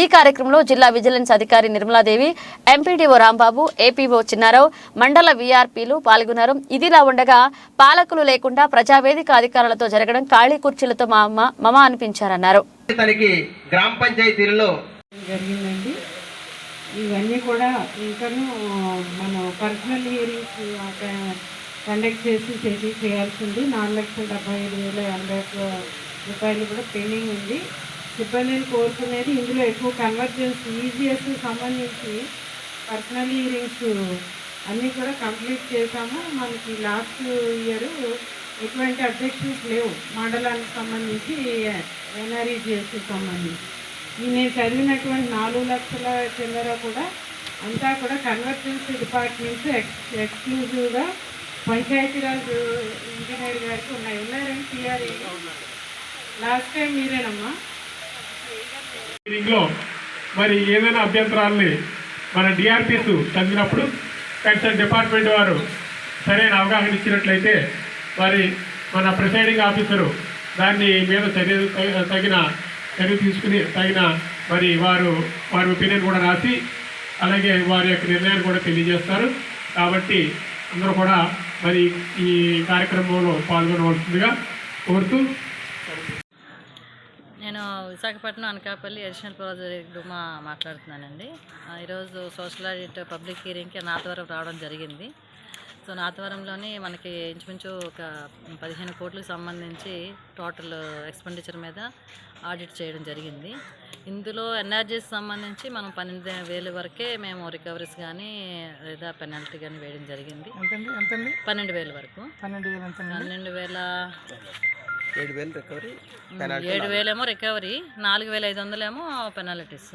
ఈ కార్యక్రమంలో జిల్లా విజిలెన్స్ అధికారి నిర్మలాదేవి, ఎంపీడీఓ రాంబాబు, ఏపీఓ చిన్నారావు, మండల వీఆర్పీలు పాల్గొన్నారు. ఇదిలా ఉండగా పాలకులు లేకుండా ప్రజావేదిక అధికారులతో జరగడం ఖాళీ కుర్చీలతో మమ అనిపించారన్నారు. గ్రామ పంచాయతీలలో జరిగిందండి. ఇవన్నీ కూడా ఇంకను మనం పర్సనల్ హియరింగ్స్ కండక్ట్ చేయాల్సింది. 4,75,080 రూపాయలు కూడా పెండింగ్ ఉంది. సిబ్బందిని కోరుకునేది ఇందులో ఎక్కువ కన్వర్జెన్స్ ఈజీఎస్ సంబంధించి పర్సనల్ హియరింగ్స్ అన్నీ కూడా కంప్లీట్ చేశాము. మనకి లాస్ట్ ఇయర్ ఎటువంటి అబ్జెక్షన్స్ లేవు మండలానికి సంబంధించి, ఎన్ఆర్ఈజిఎస్కి సంబంధించి. నేను చదివినటువంటి 4 లక్షల చిల్లర కూడా అంతా కూడా కన్వర్జెన్స్ డిపార్ట్మెంట్స్ ఎక్స్క్లూజివ్గా పంచాయతీరాజ్ ఇంజనీర్ గారికి ఉన్నారండి. టీఆర్ఏ లాస్ట్ టైం మీరేనమ్మా. మరి ఏదైనా అభ్యంతరాలని మన డిఆర్పీస్ చదివినప్పుడు కన్సర్న్ డిపార్ట్మెంట్ వారు సరైన అవగాహన ఇచ్చినట్లయితే మరి మన ప్రిసైడింగ్ ఆఫీసరు దాన్ని మీద తగిన చర్య తీసుకుని మరి వారి ఒపీనియన్ కూడా రాసి అలాగే వారి యొక్క నిర్ణయాన్ని కూడా తెలియజేస్తారు. కాబట్టి అందరూ కూడా మరి ఈ కార్యక్రమంలో పాల్గొనవలసిందిగా కోరుతూ, నేను విశాఖపట్నం అనకాపల్లి అడిషనల్ ప్రాజెక్ట్ మాట్లాడుతున్నానండి. ఈరోజు సోషల్ ఆడిట్ పబ్లిక్ హియరింగ్కి నాతవరం రావడం జరిగింది. సో నాతవరంలోని మనకి ఇంచుమించు ఒక 15 కోట్లకు సంబంధించి టోటల్ ఎక్స్పెండిచర్ మీద ఆడిట్ చేయడం జరిగింది. ఇందులో ఎన్ఆర్జీకి సంబంధించి మనం 12,000 వరకే మేము రికవరీస్ కానీ లేదా పెనాల్టీ కానీ వేయడం జరిగింది. 12,000 వరకు. 7,000 ఏమో రికవరీ, 4,500 ఏమో పెనాల్టీస్.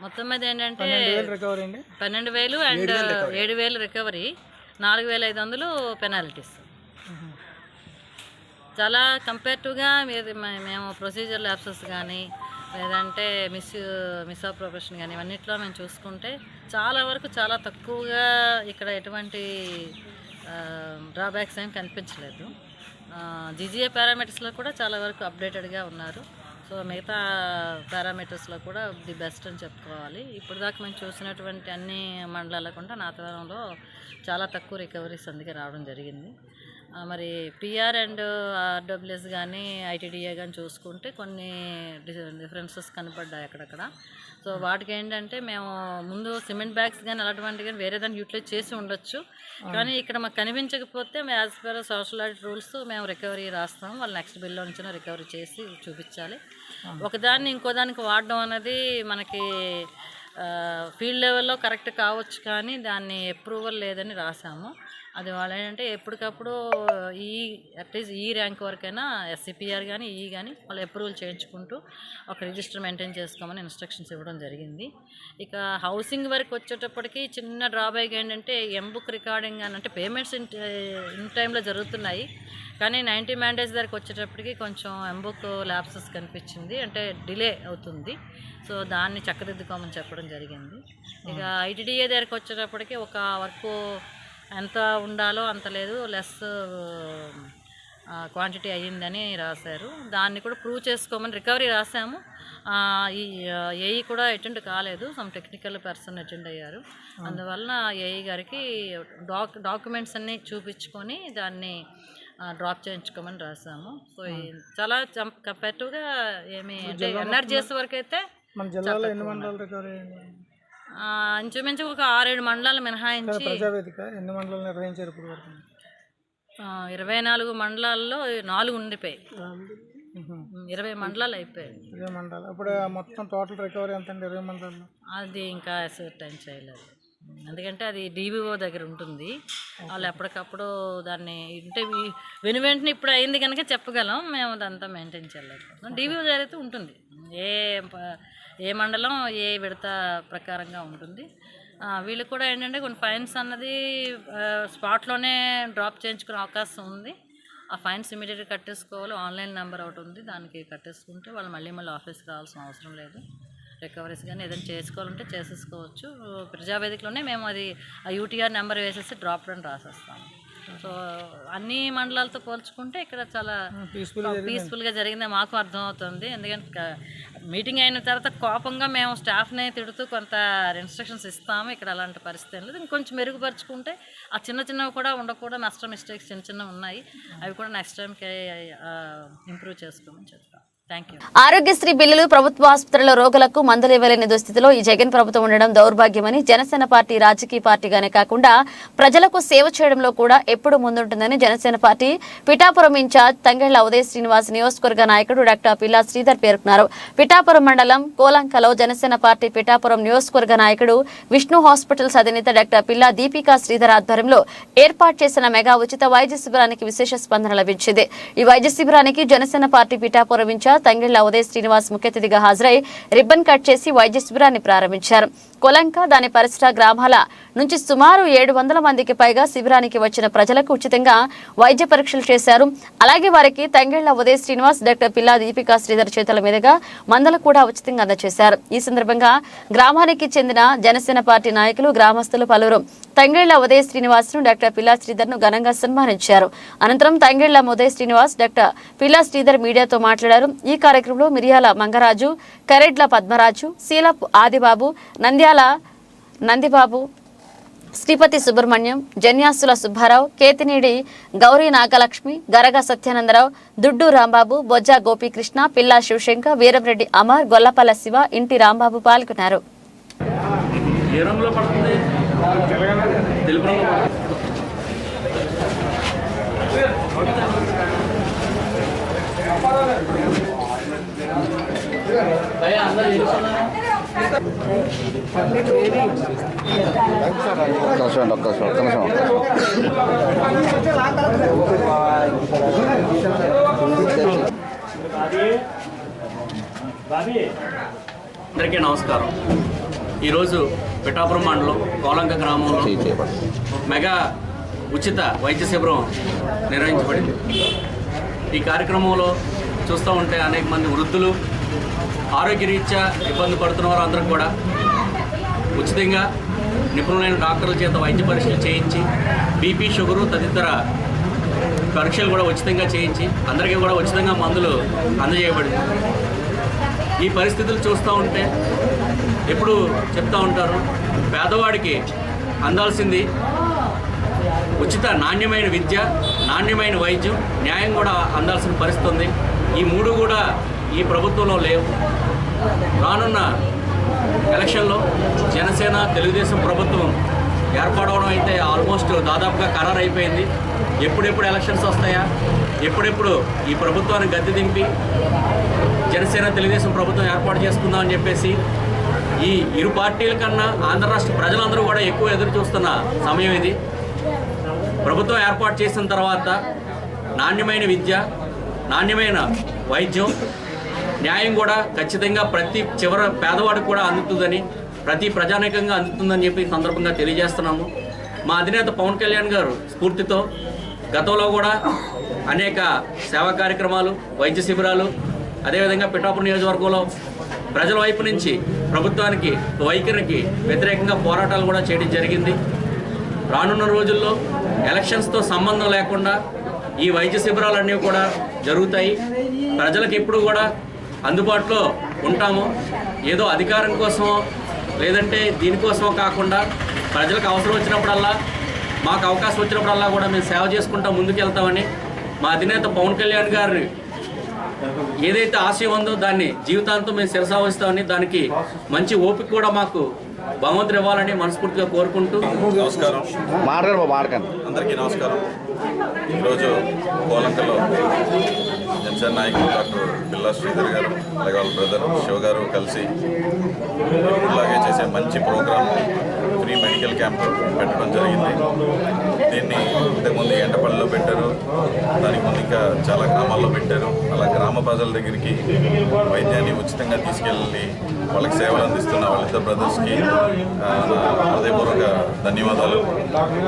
మొత్తం మీద ఏంటంటే 12,000 అండ్ 7,000 రికవరీ, 4,500 పెనాల్టీస్. చాలా కంపేరిటివ్గా మేము ప్రొసీజర్ ల్యాప్సెస్ కానీ లేదంటే మిస్అప్రోప్రియేషన్ కానీ ఇవన్నిట్లో మేము చూసుకుంటే చాలా వరకు చాలా తక్కువగా ఇక్కడ ఎటువంటి డ్రాబ్యాక్స్ ఏం కనిపించలేదు. జీజీఏ పారామీటర్స్లో కూడా చాలా వరకు అప్డేటెడ్గా ఉన్నారు. సో మిగతా పారామీటర్స్లో కూడా ది బెస్ట్ అని చెప్పుకోవాలి. ఇప్పుడు దాకా మేము చూసినటువంటి అన్ని మండలాల కంటే నాతవరంలో చాలా తక్కువ రికవరీస్ అందుకే రావడం జరిగింది. మరి పిఆర్ అండ్ ఆర్డబ్ల్యూఎస్ కానీ ఐటీడీఏ కానీ చూసుకుంటే కొన్ని డిఫరెన్సెస్ కనపడ్డాయి అక్కడక్కడ. సో వాటికి ఏంటంటే మేము ముందు సిమెంట్ బ్యాగ్స్ కానీ అలాంటివి కానీ వేరే దాన్ని యూటిలైజ్ చేసి ఉండొచ్చు, కానీ ఇక్కడ మాకు కనిపించకపోతే as per social audit rules మేము రికవరీ రాస్తాము. వాళ్ళు నెక్స్ట్ బిల్లో నుంచి రికవరీ చేసి చూపించాలి. ఒకదాన్ని ఇంకో దానికి వాడడం అనేది మనకి ఫీల్డ్ లెవెల్లో కరెక్ట్ కావచ్చు, కానీ దాన్ని అప్రూవల్ లేదని రాసాము. అది వాళ్ళు ఏంటంటే ఎప్పటికప్పుడు అట్లీస్ట్ ఈ ర్యాంక్ వరకైనా SCPR కానీ కానీ వాళ్ళు అప్రూవల్ చేయించుకుంటూ ఒక రిజిస్టర్ మెయింటైన్ చేసుకోమని ఇన్స్ట్రక్షన్స్ ఇవ్వడం జరిగింది. ఇక హౌసింగ్ వరకు వచ్చేటప్పటికి చిన్న డ్రాబ్యాక్ ఏంటంటే ఎంబుక్ రికార్డింగ్ అని అంటే పేమెంట్స్ ఇన్ టైంలో జరుగుతున్నాయి, కానీ 90 మ్యాండేజ్ దగ్గరకు వచ్చేటప్పటికి కొంచెం ఎంబుక్ ల్యాప్సెస్ కనిపించింది, అంటే డిలే అవుతుంది. సో దాన్ని చక్కదిద్దుకోమని చెప్పడం జరిగింది. ఇక ITDA దగ్గరకు వచ్చేటప్పటికి ఒక వర్క్ ఎంత ఉండాలో అంత లేదు, లెస్ క్వాంటిటీ అయ్యిందని రాశారు. దాన్ని కూడా ప్రూవ్ చేసుకోమని రికవరీ రాసాము. ఈ ఏఈ కూడా అటెండ్ కాలేదు, సమ్ టెక్నికల్ పర్సన్ అటెండ్ అయ్యారు. అందువలన ఏఈ గారికి డాక్యుమెంట్స్ అన్నీ చూపించుకొని దాన్ని డ్రాప్ చేయించుకోమని రాసాము. సో చాలా కంపేరిటివ్గా ఏమి అంటే NRGS వరకు అయితే మన జిల్లాలో ఎన్ని మండలాలు రికవరీ అయ్యాయి? ఇంచుమించు ఒక 6-7 మండలాలు మినహాయించి ప్రజావేదిక ఎన్ని మండలాలు నిర్వహించారు ఇప్పుడు వరకు? 24 మండలాల్లో 4 ఉండిపోయాయి, 20 మండలాలు అయిపోయాయి. 20 మండలాలు. ఇప్పుడు మొత్తం టోటల్ రికవరీ ఎంత అండి 20 మండలాల్లో? అది ఇంకా టైం చేయలేదు, ఎందుకంటే అది DBO దగ్గర ఉంటుంది. వాళ్ళు ఎప్పటికప్పుడు దాన్ని అంటే వెంటనే ఇప్పుడు అయింది కనుక చెప్పగలం, మేము అదంతా మెయింటైన్ చేయలేదు. DBO దగ్గర అయితే ఉంటుంది, ఏ మండలం ఏ విడత ప్రకారంగా ఉంటుంది. వీళ్ళు కూడా ఏంటంటే కొన్ని ఫైన్స్ అన్నది స్పాట్లోనే డ్రాప్ చేయించుకునే అవకాశం ఉంది. ఆ ఫైన్స్ ఇమీడియట్గా కట్టేసుకోవాలి. ఆన్లైన్ నెంబర్ ఒకటి ఉంది, దానికి కట్టేసుకుంటే వాళ్ళు మళ్ళీ ఆఫీస్కి రావాల్సిన అవసరం లేదు. రికవరీస్ కానీ ఏదైనా చేసుకోవాలంటే చేసేసుకోవచ్చు. ప్రజావేదికలోనే మేము అది ఆ UTR నెంబర్ వేసేసి డ్రాప్ డౌన్ రాసేస్తాము. సో అన్ని మండలాలతో పోల్చుకుంటే ఇక్కడ చాలా పీస్ఫుల్గా జరిగిందని మాకు అర్థమవుతుంది. ఎందుకంటే మీటింగ్ అయిన తర్వాత కోపంగా మేము స్టాఫ్ని తిడుతూ కొంత ఇన్స్ట్రక్షన్స్ ఇస్తాము. ఇక్కడ అలాంటి పరిస్థితి లేదు. ఇంకొంచెం మెరుగుపరుచుకుంటే ఆ చిన్నవి కూడా ఉండకూడదు. మిస్టేక్స్ చిన్నవి ఉన్నాయి, అవి కూడా నెక్స్ట్ టైంకి ఇంప్రూవ్ చేసుకోమని చెప్తాం. ఆరోగ్యశ్రీ బిల్లులు ప్రభుత్వ ఆసుపత్రుల రోగులకు మందులు ఇవ్వలేని దుస్థితిలో ఈ జగన్ ప్రభుత్వం ఉండడం దౌర్భాగ్యమని జనసేన పార్టీ రాజకీయ పార్టీగానే కాకుండా ప్రజలకు సేవ చేయడంలో కూడా ఎప్పుడు ముందుంటుందని జనసేన పార్టీ పిఠాపురం ఇన్ఛార్జ్ తంగెళ్ల ఉదయ శ్రీనివాస్ నియోజకవర్గ నాయకుడు డాక్టర్ పిల్లా శ్రీధర్ పేర్కొన్నారు. పిఠాపురం మండలం కోలంకలో జనసేన పార్టీ పిఠాపురం నియోజకవర్గ నాయకుడు విష్ణు హాస్పిటల్స్ అధినేత డాక్టర్ పిల్లా దీపికా శ్రీధర్ ఆధ్వర్యంలో ఏర్పాటు చేసిన మెగా ఉచిత వైద్య శిబిరానికి విశేష స్పందన లభించింది. ఈ వైద్య శిబిరానికి జనసేన పార్టీ పిఠాపురం ఇన్ఛార్జ్ తంగెళ్ల ఉదయ శ్రీనివాస్ ముఖ్య అతిథిగా హాజరై రిబ్బన్ కట్ చేసి వైద్య శిబిరాన్ని ప్రారంభించారు. కొలంక దాని పరిసర గ్రామాల నుంచి సుమారు 700 మందికి పైగా శిబిరానికి వచ్చిన ప్రజలకు ఉచితంగా వైద్య పరీక్షలు చేశారు. అలాగే వారికి తంగెళ్ల ఉదయ శ్రీనివాస్ డాక్టర్ పిల్లా దీపికా శ్రీధర్ చేతుల మీదుగా మందులు కూడా ఉచితంగా అందజేశారు. ఈ సందర్భంగా గ్రామానికి చెందిన జనసేన పార్టీ నాయకులు గ్రామస్తులు పలువురు తంగెళ్ల ఉదయ శ్రీనివాస్ ను డాక్టర్ పిల్లా శ్రీధర్ ను ఘనంగా సన్మానించారు. అనంతరం తంగెళ్ల ఉదయ శ్రీనివాస్ డాక్టర్ పిల్లా శ్రీధర్ మీడియాతో మాట్లాడారు. ఈ కార్యక్రమంలో మిరియాల మంగరాజు, కరెడ్ల పద్మరాజు, శీలపు ఆదిబాబు, నందిబాబు, శ్రీపతి సుబ్రహ్మణ్యం, జన్యాసుల సుబ్బారావు, కేతినేడి గౌరీ నాగలక్ష్మి, గరగ సత్యానందరావు, దుడ్డు రాంబాబు, బొజ్జా గోపీకృష్ణ, పిల్లా శివశంకర్, వీరంరెడ్డి అమర్, గొల్లపల్ల శివ, ఇంటి రాంబాబు పాల్గొన్నారు. అందరికీ నమస్కారం. ఈరోజు పిఠాపురం మండలం కోలంక గ్రామంలో మెగా ఉచిత వైద్య శిబిరం నిర్వహించబడింది. ఈ కార్యక్రమంలో చూస్తూ ఉంటే అనేక మంది వృద్ధులు, ఆరోగ్యరీత్యా ఇబ్బంది పడుతున్న వారు అందరూ కూడా ఉచితంగా నిపుణులైన డాక్టర్ల చేత వైద్య పరీక్షలు చేయించి బీపీ, షుగరు తదితర పరీక్షలు కూడా ఉచితంగా చేయించి అందరికీ కూడా ఉచితంగా మందులు అందజేయబడింది. ఈ పరిస్థితులు చూస్తూ ఉంటే ఎప్పుడు చెప్తూ ఉంటారు, పేదవాడికి అందాల్సింది ఉచిత నాణ్యమైన విద్య, నాణ్యమైన వైద్యం, న్యాయం కూడా అందాల్సిన పరిస్థితి ఉంది. ఈ మూడు కూడా ఈ ప్రభుత్వంలో లేవు. రానున్న ఎలక్షన్లో జనసేన తెలుగుదేశం ప్రభుత్వం ఏర్పడవడం అయితే ఆల్మోస్ట్ దాదాపుగా ఖరారు అయిపోయింది. ఎప్పుడెప్పుడు ఎలక్షన్స్ వస్తాయా, ఎప్పుడెప్పుడు ఈ ప్రభుత్వాన్ని గద్దె దింపి జనసేన తెలుగుదేశం ప్రభుత్వం ఏర్పాటు చేసుకుందామని చెప్పేసి ఈ ఇరు పార్టీల కన్నా ఆంధ్ర రాష్ట్ర ప్రజలందరూ కూడా ఎక్కువ ఎదురు చూస్తున్న సమయం ఇది. ప్రభుత్వం ఏర్పాటు చేసిన తర్వాత నాణ్యమైన విద్య, నాణ్యమైన వైద్యం, న్యాయం కూడా ఖచ్చితంగా ప్రతి చివర పేదవాడికి కూడా అందుతుందని, ప్రతి ప్రజానీకంగా అందుతుందని చెప్పి ఈ సందర్భంగా తెలియజేస్తున్నాము. మా అధినేత పవన్ కళ్యాణ్ గారు స్ఫూర్తితో గతంలో కూడా అనేక సేవా కార్యక్రమాలు, వైద్య శిబిరాలు, అదేవిధంగా పిఠాపురం నియోజకవర్గంలో ప్రజల వైపు నుంచి ప్రభుత్వానికి వైఖరికి వ్యతిరేకంగా పోరాటాలు కూడా చేయడం జరిగింది. రానున్న రోజుల్లో ఎలక్షన్స్తో సంబంధం లేకుండా ఈ వైద్య శిబిరాలన్నీ కూడా జరుగుతాయి. ప్రజలకు ఎప్పుడు కూడా అందుబాటులో ఉంటాము. ఏదో అధికారం కోసమో లేదంటే దీనికోసమో కాకుండా ప్రజలకు అవసరం వచ్చినప్పుడల్లా, మాకు అవకాశం వచ్చినప్పుడల్లా కూడా మేము సేవ చేసుకుంటా ముందుకెళ్తామని మా అధినేత పవన్ కళ్యాణ్ గారిని ఏదైతే ఆశయం ఉందో దాన్ని జీవితాంతం మేము శిరసావహిస్తామని, దానికి మంచి ఓపిక కూడా మాకు భగవంతుడు ఇవ్వాలని మనస్ఫూర్తిగా కోరుకుంటూ నమస్కారం. అందరికీ నమస్కారం. ఈరోజు కోలంకలో జనసేన నాయకులు డాక్టర్ బిల్లా శ్రీధర్ గారు, అలాగే వాళ్ళ బ్రదర్ శివ గారు కలిసి ఇలాగే చేసే మంచి ప్రోగ్రాం ఫ్రీ మెడికల్ క్యాంప్ పెట్టడం జరిగింది. దీన్ని ఇంతకుముందు ఎండపల్లిలో పెట్టారు, దానికి ముందు ఇంకా చాలా గ్రామాల్లో పెట్టారు. అలా గ్రామ ప్రజల దగ్గరికి వైద్యాన్ని ఉచితంగా తీసుకెళ్ళి వాళ్ళకి సేవలు అందిస్తున్న వాళ్ళిద్దరు బ్రదర్స్కి హృదయపూర్వక ధన్యవాదాలు.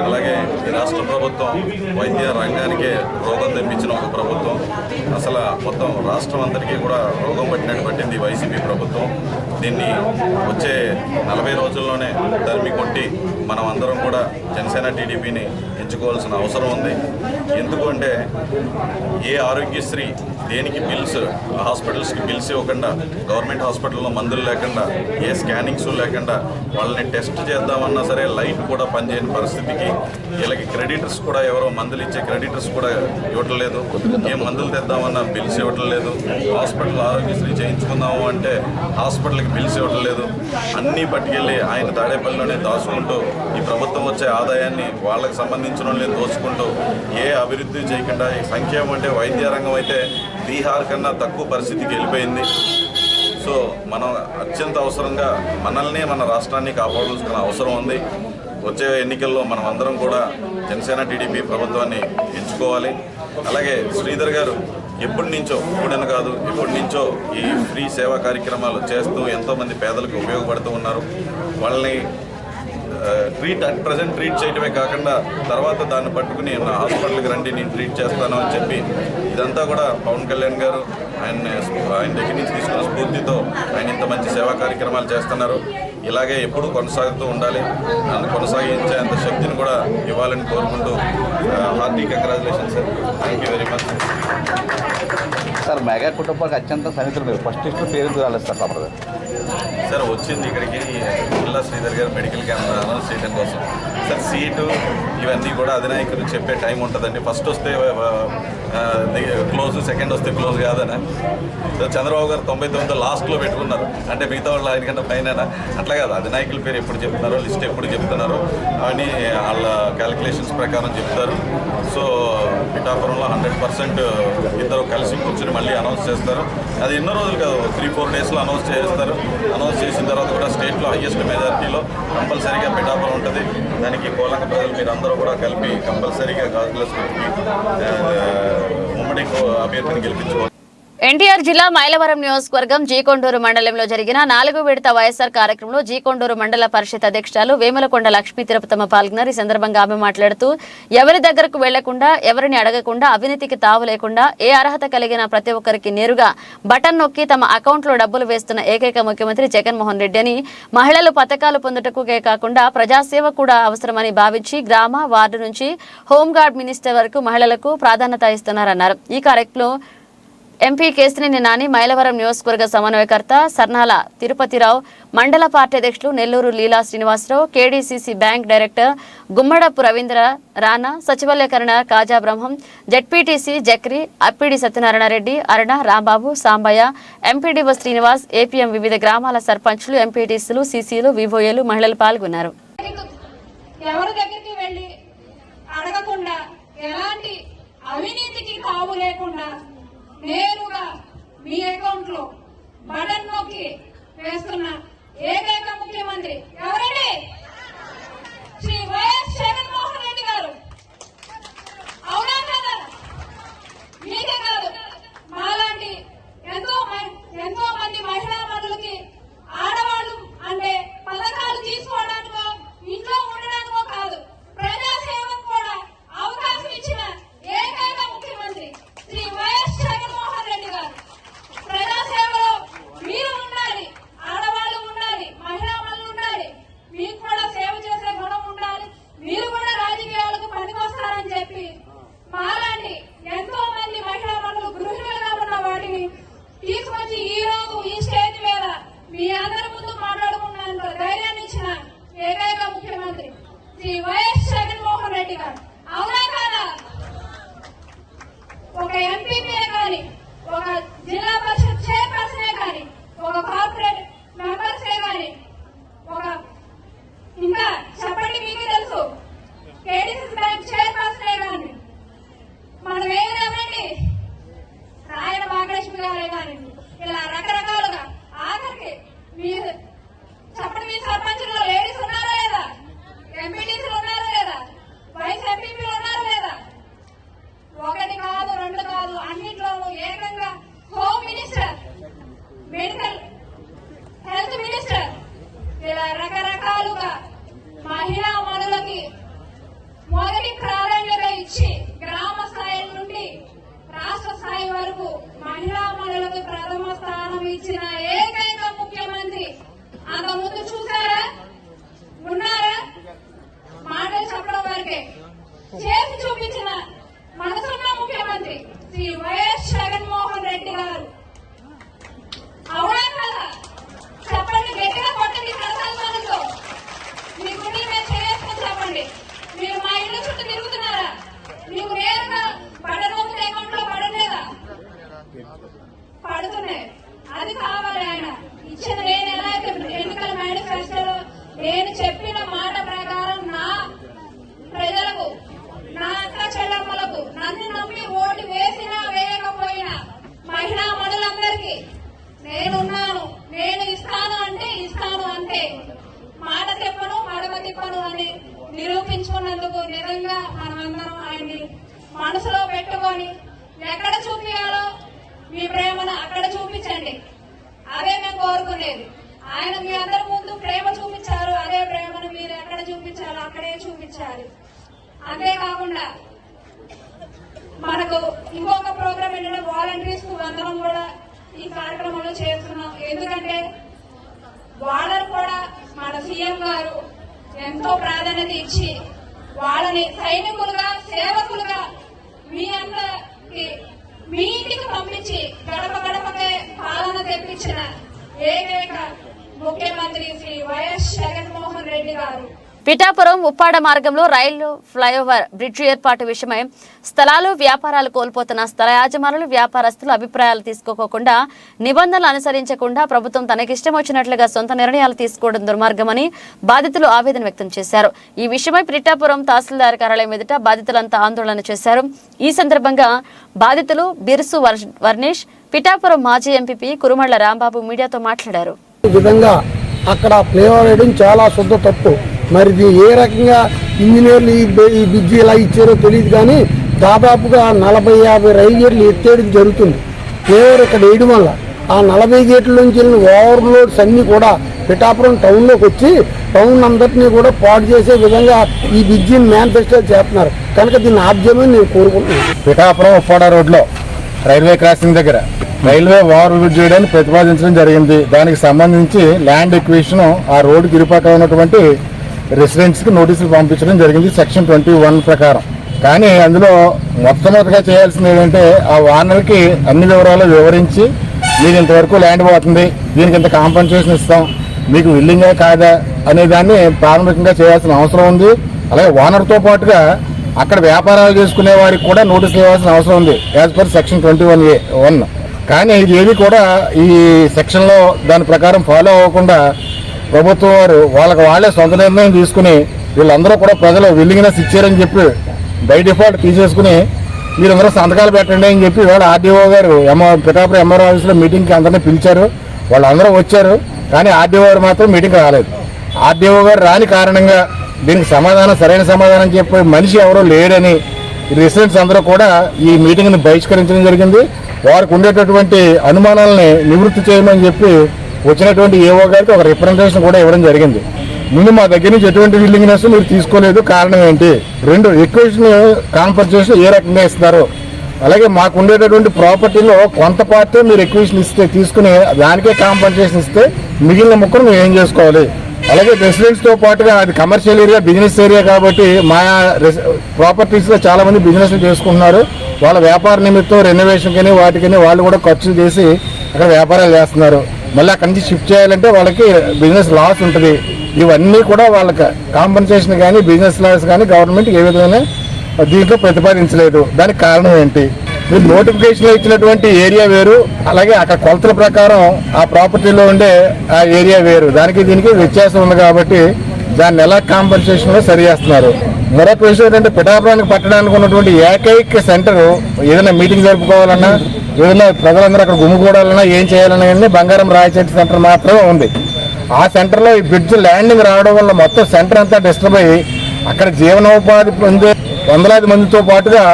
అలాగే ఈ రాష్ట్ర ప్రభుత్వం వైద్య రంగానికే రోగం తెప్పించిన ఒక ప్రభుత్వం. అసలు మొత్తం రాష్ట్రం అంతటికీ కూడా రోగం పట్టింది వైసీపీ ప్రభుత్వం. దీన్ని వచ్చే 40 రోజుల్లోనే తరిమి కొట్టి మనం అందరం కూడా జనసేన టీడీపీని ఎంచుకోవాల్సిన అవసరం ఉంది. ఎందుకు అంటే ఏ ఆరోగ్యశ్రీ దేనికి బిల్స్, హాస్పిటల్స్కి బిల్స్ ఇవ్వకుండా, గవర్నమెంట్ హాస్పిటల్లో మందులు లేకుండా, ఏ స్కానింగ్స్ లేకుండా వాళ్ళని టెస్ట్ చేద్దామన్నా సరే లైట్ కూడా పనిచేయని పరిస్థితికి, వీళ్ళకి క్రెడిటర్స్ కూడా ఎవరో మందులు ఇచ్చే క్రెడిటర్స్ కూడా ఇవ్వటం లేదు. ఏ మందులు తెద్దామన్నా బిల్స్ ఇవ్వటం లేదు. హాస్పిటల్ ఆరోగ్యశ్రీ చేయించుకుందాము అంటే హాస్పిటల్కి బిల్స్ ఇవ్వటం లేదు. అన్నీ పట్టుకెళ్ళి ఆయన తాడేపల్లిలోనే దాచుకుంటూ ఈ ప్రభుత్వం వచ్చే ఆదాయాన్ని వాళ్ళకి సంబంధించిన వాళ్ళని దోచుకుంటూ ఏ అభివృద్ధి చేయకుండా, ఈ సంక్షేమం అంటే వైద్య రంగం అయితే బీహార్ కన్నా తక్కువ పరిస్థితికి వెళ్ళిపోయింది. సో మనం అత్యంత అవసరంగా మనల్ని, మన రాష్ట్రాన్ని కాపాడాల్సిన అవసరం ఉంది. వచ్చే ఎన్నికల్లో మనం అందరం కూడా జనసేన టీడీపీ ప్రభుత్వాన్ని ఎంచుకోవాలి. అలాగే శ్రీధర్ గారు ఎప్పటి నుంచో, ఇప్పుడని కాదు ఎప్పటి నుంచో ఈ ఫ్రీ సేవా కార్యక్రమాలు చేస్తూ ఎంతోమంది పేదలకు ఉపయోగపడుతూ ఉన్నారు. వాళ్ళని ప్రజెంట్ ట్రీట్ చేయడమే కాకుండా తర్వాత దాన్ని పట్టుకుని నా హాస్పిటల్కి రండి నేను ట్రీట్ చేస్తాను అని చెప్పి, ఇదంతా కూడా పవన్ కళ్యాణ్ గారు ఆయన దగ్గర నుంచి తీసుకున్న స్ఫూర్తితో ఆయన ఇంత మంచి సేవా కార్యక్రమాలు చేస్తున్నారు. ఇలాగే ఎప్పుడూ కొనసాగుతూ ఉండాలి. నన్ను కొనసాగించేంత శక్తిని కూడా ఇవ్వాలని కోరుకుంటూ hearty congratulation sir. Thank you very much sir. Mega కుటుంబానికి అత్యంత సన్నిహితులు మీరు ఫస్ట్ ఇష్టం పేరు రాలేదు సార్ తప్పదు సార్. వచ్చింది ఇక్కడికి బిల్లా శ్రీధర్ గారు మెడికల్ క్యాంప్ అనౌన్స్ చేయడం కోసం సార్. సీటు ఇవన్నీ కూడా అధినాయకులు చెప్పే టైం ఉంటుందండి. ఫస్ట్ వస్తే క్లోజ్, సెకండ్ వస్తే క్లోజ్ కాదనా. చంద్రబాబు గారు 99 లాస్ట్లో పెట్టుకున్నారు, అంటే మిగతా వాళ్ళు ఆయనకంటే పైన అట్లా కాదు. అధినాయకుల పేరు ఎప్పుడు చెప్తున్నారో, లిస్ట్ ఎప్పుడు చెప్తున్నారో అని వాళ్ళ క్యాలిక్యులేషన్స్ ప్రకారం చెప్తారు. సో పిఠాపురంలో 100% ఇద్దరు కలిసి కూర్చొని మళ్ళీ అనౌన్స్ చేస్తారు. అది ఎన్నో రోజులు కాదు, 3-4 డేస్లో అనౌన్స్ చేస్తారు. అనౌన్స్ చేసిన తర్వాత కూడా స్టేట్లో హైయెస్ట్ మెజారిటీలో కంపల్సరీగా పిఠాపురం ఉంటుంది. దానికి కోలంక ప్రజలు మీరు అందరూ కూడా కలిపి కంపల్సరీగా గాజుగ్లాస్ ఉమ్మడి అభ్యర్థిని గెలిపించుకోవాలి. ఎన్టీఆర్ జిల్లా మైలవరం నియోజకవర్గం జీకొండూరు మండలంలో జరిగిన 4వ విడత వైఎస్ఆర్ కార్యక్రమంలో జీకొండూరు మండల పరిషత్ అధ్యక్షురాలు వేములకొండ లక్ష్మీ తిరుపతమ్మ పాల్గొన్నారు. ఈ సందర్భంగా ఆమె మాట్లాడుతూ ఎవరి దగ్గరకు వెళ్లకుండా, ఎవరిని అడగకుండా, అవినీతికి తావు లేకుండా ఏ అర్హత కలిగిన ప్రతి ఒక్కరికి నేరుగా బటన్ నొక్కి తమ అకౌంట్లో డబ్బులు వేస్తున్న ఏకైక ముఖ్యమంత్రి జగన్మోహన్ రెడ్డి అని, మహిళలు పథకాలు పొందుటకే కాకుండా ప్రజాసేవ కూడా అవసరమని భావించి గ్రామ, వార్డు నుంచి హోంగార్డ్ మినిస్టర్ వరకు మహిళలకు ప్రాధాన్యత ఇస్తున్నారన్నారు. ఈ కార్యక్రమంలో ఎంపీ కేసినేని నాని, మైలవరం నియోజకవర్గ సమన్వయకర్త సర్నాల తిరుపతిరావు, మండల పార్టీ అధ్యక్షులు Nellore Leela Srinivasarao, KDCC bank director Gummadapu Ravindra Rana, సచివాలయకరణ Kaja Brahmam, ZPTC Jakri, Appidi Satyanarayana Reddy, Aruna, Rambabu, Sambayya, MPDO Srinivas, APM వివిధ గ్రామాల సర్పంచ్లు, ఎంపీటీసీలు, సీసీలు, వివోఏలు, మహిళలు పాల్గొన్నారు. ఎవరి దగ్గరికి వెళ్ళి అడగకుండా, ఎలాంటి అవినీతికి తావు లేకుండా నేరుగా మీ అకౌంట్ లో బటన్ నొక్కి వేస్తున్న ఏకైక ముఖ్యమంత్రి ఎవరండి? శ్రీ వైఎస్ జగన్మోహన్ రెడ్డి గారు. శ్రీ వైఎస్ జగన్మోహన్ రెడ్డి గారు. అవునా కాదా? ఒక ఎంపీపీ కానీ, ఒక జిల్లా పరిషత్ చైర్పర్సనే కానీ, ఒక కార్పొరేట్ మెంబర్సే కానీ, ఒక ఇంకా చెప్పండి, మీకు తెలుసు కేడీసీ బ్యాంక్ చైర్పర్సనే కానీ, మనం ఏమేమండి రాయన భాగ్యలక్ష్మి గారే కానీ, ఇలా రకరకాలుగా ఆఖరికి మీరు చెప్పండి, మీ సర్పంచుల్లో లేడీస్ ఉన్నారా లేదా? ఎంపీటీసీలు ఉన్నారా లేదా? వైస్ ఎంపీపీలు ఉన్నారా లేదా? ఒకటి కాదు, రెండు కాదు, అన్నింటిలోనూ ఏకంగా home minister, medical health minister, ఇలా రకరకాలుగా మహిళా మనులకి మొదటి ప్రాధాన్యత ఇచ్చి గ్రామ స్థాయి నుండి రాష్ట్ర స్థాయి వరకు మహిళా మనులకు ప్రథమ స్థానం ఇచ్చిన ఏకైక ముఖ్యమంత్రి అంత ముందు చూసారా? ఉన్నారా? మాటలు చెప్పడం వరకే, చేసి చూపించిన మనసున్న ముఖ్యమంత్రి శ్రీ వైఎస్ జగన్మోహన్ రెడ్డి గారు. అవునా కదా? చెప్పండి, గట్టిగా కొట్టండి ప్రశాంతంతో. మీకు మేము చేసుకొని చెప్పండి. మీరు మా ఇళ్ళ చుట్టూ తిరుగుతున్నారా? మీకు నేరుగా పడనొప్పి అకౌంట్లో పడలేదా? పడుతున్నాయి. అది కావాలి. ఆయన ఇచ్చిన నేను ఎలా అయితే ఎన్నికల మేనిఫెస్టోలో నేను చెప్పిన మాట ప్రకారం నా ప్రజలకు, నా అక్క చెల్లమ్మలకు, నన్ను నమ్మి ఓటు వేసినా వేయకపోయినా మహిళా మనులందరికీ నేనున్నాను, నేను ఇస్తాను అంటే ఇస్తాను అంతే. మాట చెప్పను, మడమ తిప్పను అని నిరూపించుకున్నందుకు నిజంగా మనమందరం ఆయన్ని మనసులో పెట్టుకొని ఎక్కడ చూపించాలో మీ ప్రేమను అక్కడ చూపించండి. అదే మేము కోరుకునేది. ఆయన మీ అందరి ముందు ప్రేమ చూపించారు, అదే ప్రేమను మీరు ఎక్కడ చూపించాలో అక్కడే చూపించాలి. అంతేకాకుండా మనకు ఇంకొక ప్రోగ్రామ్ ఏంటంటే వాలంటీర్స్ కు వందనం కూడా ఈ కార్యక్రమంలో చేస్తున్నాం. ఎందుకంటే వాళ్ళని కూడా మన సీఎం గారు ఎంతో ప్రాధాన్యత ఇచ్చి వాళ్ళని సైనికులుగా, సేవకులుగా మీ అందరికి మీ ఇంటికి పంపించి గడప గడపకే పాలన తెప్పించిన ఏకైక ముఖ్యమంత్రి శ్రీ వైఎస్ జగన్మోహన్ రెడ్డి గారు. పిఠాపురం ఉప్పాడ మార్గంలో రైలు ఫ్లైఓవర్ బ్రిడ్జ్ ఏర్పాటు విషయమై స్థలాలు, వ్యాపారాలు కోల్పోతున్న స్థల యాజమానులు, వ్యాపారస్తులు అభిప్రాయాలు తీసుకోకుండా, నిబంధనలు అనుసరించకుండా ప్రభుత్వం తనకిష్టం వచ్చినట్లుగా సొంత నిర్ణయాలు తీసుకోవడం దుర్మార్గమని బాధితులు ఆవేదన వ్యక్తం చేశారు. ఈ విషయమై పిఠాపురం తహసీల్దార్ కార్యాలయం ఎదుట బాధితులంతా ఆందోళన చేశారు. ఈ సందర్భంగా బాధితులు బిర్సు వర్ణేష్, పిఠాపురం మాజీ ఎంపీపీ కురుమళ్ల రాంబాబు మీడియాతో మాట్లాడారు. ఈ విధంగా అక్కడ ఫ్లైఓవర్ వేయడం చాలా శుద్ధ తప్పు. మరి ఏ రకంగా ఇంజనీర్లు ఈ బ్రిడ్జి ఎలా ఇచ్చారో తెలియదు, కానీ దాదాపుగా 40-50 రైలు గేట్లు ఎత్తేయడం జరుగుతుంది. ఫ్లైఓవర్ ఇక్కడ వేయడం వల్ల ఆ 40 గేట్ల నుంచి వెళ్ళిన ఓవర్లోడ్స్ అన్ని కూడా పిఠాపురం టౌన్లోకి వచ్చి టౌన్ అందరినీ కూడా పాడు చేసే విధంగా ఈ బ్రిడ్జిని మేనిఫెస్టో చేస్తున్నారు. కనుక దీన్ని ఆద్యమని నేను కోరుకుంటున్నాను. పిఠాపురం ఉప్పాడ రోడ్లో రైల్వే క్రాసింగ్ దగ్గర రైల్వే ఓవర్ బ్రిడ్జ్ చేయడానికి ప్రతిపాదించడం జరిగింది. దానికి సంబంధించి ల్యాండ్ ఎక్విజిషన్ ఆ రోడ్డుకి ఇరుపక్క ఉన్నటువంటి రెసిడెంట్స్కి నోటీసులు పంపించడం జరిగింది సెక్షన్ 21 ప్రకారం. కానీ అందులో మొట్టమొదటిగా చేయాల్సింది ఏంటంటే ఆ ఓనర్కి అన్ని వివరాలు వివరించి మీరు ఇంతవరకు ల్యాండ్ పోతుంది, దీనికి ఇంత కాంపన్సేషన్ ఇస్తాం, మీకు విల్లింగా కాదా అనే దాన్ని ప్రాథమికంగా చేయాల్సిన అవసరం ఉంది. అలాగే ఓనర్తో పాటుగా అక్కడ వ్యాపారాలు చేసుకునే వారికి కూడా నోటీసులు ఇవ్వాల్సిన అవసరం ఉంది యాజ్ పర్ సెక్షన్ 21A(1). కానీ ఇది ఏది కూడా ఈ సెక్షన్లో దాని ప్రకారం ఫాలో అవ్వకుండా ప్రభుత్వం వారు వాళ్ళే సొంత నిర్ణయం తీసుకుని వీళ్ళందరూ కూడా ప్రజలు విల్లింగ్నెస్ ఇచ్చారని చెప్పి బై డిఫాల్ట్ తీసేసుకుని మీరందరూ సంతకాలు పెట్టండి అని చెప్పి ఇవాళ ఆర్డీఓ గారు పిఠాపురం ఎంఆర్ఓ ఆఫీస్లో మీటింగ్కి అందరినీ పిలిచారు. వాళ్ళందరూ వచ్చారు, కానీ ఆర్డీఓ గారు మాత్రం మీటింగ్ రాలేదు. ఆర్డీఓ గారు రాని కారణంగా దీనికి సరైన సమాధానం చెప్పే మనిషి ఎవరో లేడని రెసిడెంట్స్ అందరూ కూడా ఈ మీటింగ్ని బహిష్కరించడం జరిగింది. వారికి ఉండేటటువంటి అనుమానాలని నివృత్తి చేయమని చెప్పి వచ్చినటువంటి ఏఓ గారికి ఒక రిప్రజెంటేషన్ కూడా ఇవ్వడం జరిగింది. ముందు మా దగ్గర నుంచి ఎటువంటి విల్లింగ్నెస్ మీరు తీసుకోలేదు, కారణం ఏంటి? 2 ఎక్విజిషన్ కాంపన్సేషన్ ఏ రకంగా ఇస్తున్నారు? అలాగే మాకు ఉండేటటువంటి ప్రాపర్టీలో కొంత పార్టీ మీరు ఎక్విజిషన్ తీసుకుని దానికే కాంపన్సేషన్ ఇస్తే మిగిలిన ముక్కలు మేము ఏం చేసుకోవాలి? అలాగే రెసిడెంట్స్తో పాటుగా అది కమర్షియల్ ఏరియా, బిజినెస్ ఏరియా కాబట్టి మా ప్రాపర్టీస్లో చాలా మంది బిజినెస్లు చేసుకుంటున్నారు. వాళ్ళ వ్యాపార నిమిత్తం రెనోవేషన్ కానీ వాటికని వాళ్ళు కూడా ఖర్చులు చేసి అక్కడ వ్యాపారాలు చేస్తున్నారు. మళ్ళీ అక్కడి నుంచి షిఫ్ట్ చేయాలంటే వాళ్ళకి బిజినెస్ లాస్ ఉంటుంది. ఇవన్నీ కూడా వాళ్ళకి కాంపన్సేషన్ కానీ బిజినెస్ లాస్ కానీ గవర్నమెంట్ ఏ విధమైన దీంట్లో ప్రతిపాదించలేదు. దానికి కారణం ఏంటి? మీరు నోటిఫికేషన్లో ఇచ్చినటువంటి ఏరియా వేరు, అలాగే అక్కడ కొలతల ప్రకారం ఆ ప్రాపర్టీలో ఉండే ఆ ఏరియా వేరు, దానికి దీనికి వ్యత్యాసం ఉంది కాబట్టి దాన్ని ఎలా కాంపన్సేషన్లో సరి చేస్తున్నారు. మరొక విషయం ఏంటంటే పిఠాపురానికి పట్టడానికి ఉన్నటువంటి ఏకైక సెంటర్ ఏదైనా మీటింగ్ జరుపుకోవాలన్నా, ఏదైనా ప్రజలందరూ అక్కడ గుమ్ముకూడాలన్నా, ఏం చేయాలన్నా బంగారం రాయచెట్టు సెంటర్ మాత్రమే ఉంది. ఆ సెంటర్లో ఈ బ్రిడ్జ్ ల్యాండింగ్ రావడం వల్ల మొత్తం సెంటర్ అంతా డిస్టర్బ్ అయ్యి అక్కడ జీవనోపాధి పొందే వందలాది మందితో పాటుగా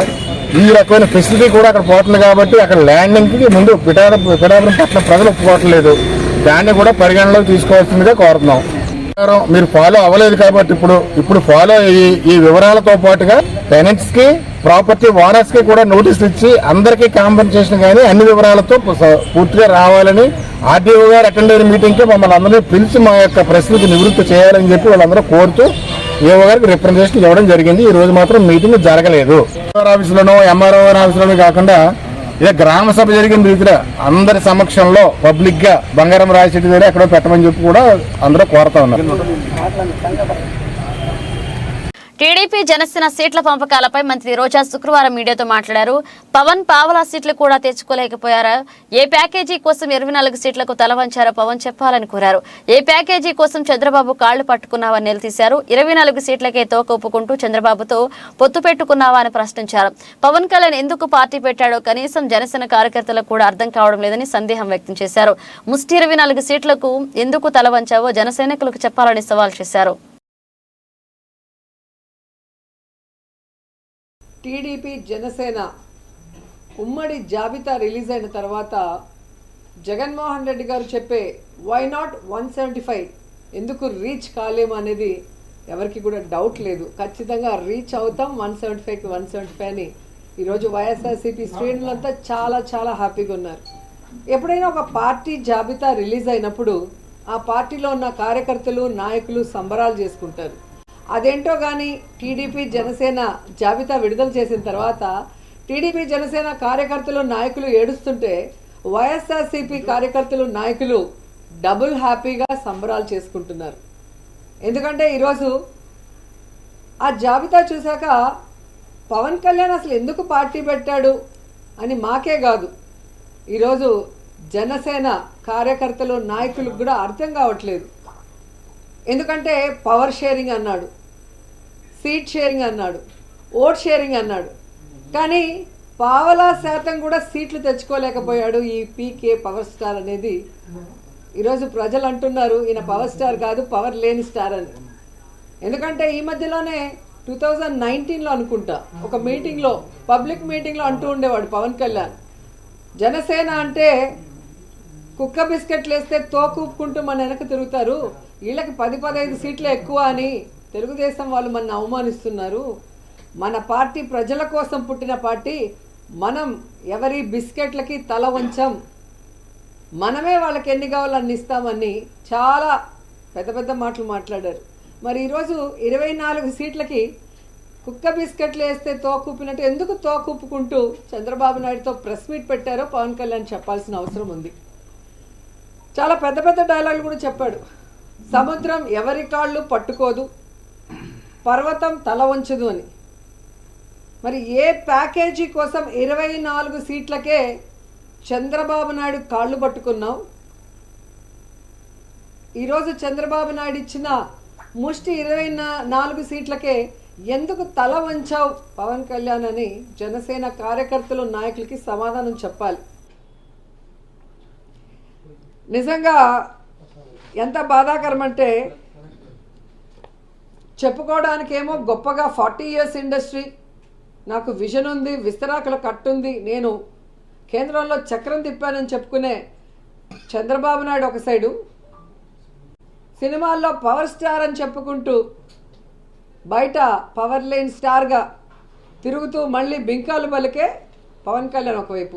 ఈ రకమైన ఫెసిలిటీ కూడా అక్కడ పోతుంది. కాబట్టి అక్కడ ల్యాండింగ్కి ముందు పిఠాపురం పట్టణ ప్రజలు ఒప్పుకోవట్లేదు. దాన్ని కూడా పరిగణలోకి తీసుకోవాల్సిందిగా కోరుతున్నాం. మీరు ఫాలో అవ్వలేదు కాబట్టి ఇప్పుడు ఫాలో అయ్యి ఈ వివరాలతో పాటుగా టెనెంట్స్ కి, ప్రాపర్టీ ఓనర్స్ కి కూడా నోటీసులు ఇచ్చి అందరికీ కాంపెన్సేషన్ కానీ అన్ని వివరాలతో పూర్తిగా రావాలని ఆర్డీఓ గారు అటెండ్ అయిన మీటింగ్కి మమ్మల్ని అందరినీ పిలిచి మా యొక్క ప్రశ్నలకు నివృత్తి చేయాలని చెప్పి వాళ్ళందరూ కోరుతూ ఏఓ గారికి రిప్రజెంటేషన్ ఇవ్వడం జరిగింది. ఈ రోజు మాత్రం మీటింగ్ జరగలేదు. ఆఫీసులోనో ఎంఆర్ఓ ఆఫీసులోనో కాకుండా ఇక గ్రామ సభ జరిగిన రీతిలో అందరి సమక్షంలో పబ్లిక్ గా బంగారం రాయచెట్టు దగ్గర ఎక్కడో పెట్టమని చెప్పి కూడా అందరూ కోరుతా ఉన్నారు. టీడీపీ జనసేన సీట్ల పంపకాలపై మంత్రి రోజా శుక్రవారం మీడియాతో మాట్లాడారు. పవన్ పావలా సీట్లు కూడా తెచ్చుకోలేకపోయారా? ఏ ప్యాకేజీ కోసం 24 సీట్లకు తల వంచారో పవన్ చెప్పాలని కోరారు. ఏ ప్యాకేజీ కోసం చంద్రబాబు కాళ్లు పట్టుకున్నావని నిలదీశారు. 24 సీట్లకే తోక ఒప్పుకుంటూ చంద్రబాబుతో పొత్తు పెట్టుకున్నావా అని ప్రశ్నించారు. పవన్ కళ్యాణ్ ఎందుకు పార్టీ పెట్టాడో కనీసం జనసేన కార్యకర్తలకు కూడా అర్థం కావడం లేదని సందేహం వ్యక్తం చేశారు. ముష్టి 24 సీట్లకు ఎందుకు తల వంచావో జనసైనికులకు చెప్పాలని సవాల్ చేశారు. టీడీపీ జనసేన ఉమ్మడి జాబితా రిలీజ్ అయిన తర్వాత జగన్మోహన్ రెడ్డి గారు చెప్పే వై నాట్ 175 ఎందుకు రీచ్ కాలేము అనేది ఎవరికి కూడా డౌట్ లేదు. ఖచ్చితంగా రీచ్ అవుతాం 175కి 175 అని ఈరోజు వైఎస్ఆర్సీపీ శ్రేణులంతా చాలా చాలా హ్యాపీగా ఉన్నారు. ఎప్పుడైనా ఒక పార్టీ జాబితా రిలీజ్ అయినప్పుడు ఆ పార్టీలో ఉన్న కార్యకర్తలు, నాయకులు సంబరాలు చేసుకుంటారు. అదేంటో కానీ టీడీపీ జనసేన జాబితా విడుదల చేసిన తర్వాత టీడీపీ జనసేన కార్యకర్తలు, నాయకులు ఏడుస్తుంటే వైఎస్ఆర్సీపీ కార్యకర్తలు, నాయకులు డబుల్ హ్యాపీగా సంబరాలు చేసుకుంటున్నారు. ఎందుకంటే ఈరోజు ఆ జాబితా చూశాక పవన్ కళ్యాణ్ అసలు ఎందుకు పార్టీ పెట్టాడు అని మాకే కాదు, ఈరోజు జనసేన కార్యకర్తలు, నాయకులకు కూడా అర్థం కావట్లేదు. ఎందుకంటే పవర్ షేరింగ్ అన్నాడు, సీట్ షేరింగ్ అన్నాడు, ఓట్ షేరింగ్ అన్నాడు, కానీ పావలా శాతం కూడా సీట్లు తెచ్చుకోలేకపోయాడు ఈ పీకే పవర్ స్టార్ అనేది. ఈరోజు ప్రజలు అంటున్నారు ఈయన పవర్ స్టార్ కాదు, పవర్ లేని స్టార్ అని. ఎందుకంటే ఈ మధ్యలోనే 2019లో అనుకుంటా ఒక మీటింగ్లో, పబ్లిక్ మీటింగ్లో అంటూ ఉండేవాడు పవన్ కళ్యాణ్, జనసేన అంటే కుక్క బిస్కెట్లు వేస్తే తోకూపుకుంటూ మన వెనక తిరుగుతారు, వీళ్ళకి 10-15 సీట్లు ఎక్కువ అని తెలుగుదేశం వాళ్ళు మన అవమానిస్తున్నారు. మన పార్టీ ప్రజల కోసం పుట్టిన పార్టీ, మనం ఎవరి బిస్కెట్లకి తల వంచం, మనమే వాళ్ళకి ఎన్ని కావాలో అన్ని ఇస్తామని చాలా పెద్ద పెద్ద మాటలు మాట్లాడారు. మరి ఈరోజు 24 సీట్లకి కుక్క బిస్కెట్లు వేస్తే తోకూపినట్టు ఎందుకు తోకూపుకుంటూ చంద్రబాబు నాయుడుతో ప్రెస్ మీట్ పెట్టారో పవన్ కళ్యాణ్ చెప్పాల్సిన అవసరం ఉంది. చాలా పెద్ద పెద్ద డైలాగులు కూడా చెప్పాడు. సముద్రం ఎవరి కాళ్ళు పట్టుకోదు, పర్వతం తల వంచదు అని. మరి ఏ ప్యాకేజీ కోసం 24 సీట్లకే చంద్రబాబు నాయుడు కాళ్ళు పట్టుకున్నావు? ఈరోజు చంద్రబాబు నాయుడు ఇచ్చిన ముష్టి 24 సీట్లకే ఎందుకు తల వంచావు పవన్ కళ్యాణ్ అని జనసేన కార్యకర్తలు, నాయకులకి సమాధానం చెప్పాలి. నిజంగా ఎంత బాధాకరం అంటే, చెప్పుకోవడానికేమో గొప్పగా 40 years ఇండస్ట్రీ, నాకు విజన్ ఉంది, విస్తరాకుల కట్టుంది, నేను కేంద్రంలో చక్రం తిప్పానని చెప్పుకునే చంద్రబాబు నాయుడు ఒక సైడు, సినిమాల్లో పవర్ స్టార్ అని చెప్పుకుంటూ బయట పవర్ లేని స్టార్గా తిరుగుతూ మళ్ళీ బింకాలు పలికే పవన్ కళ్యాణ్ ఒకవైపు.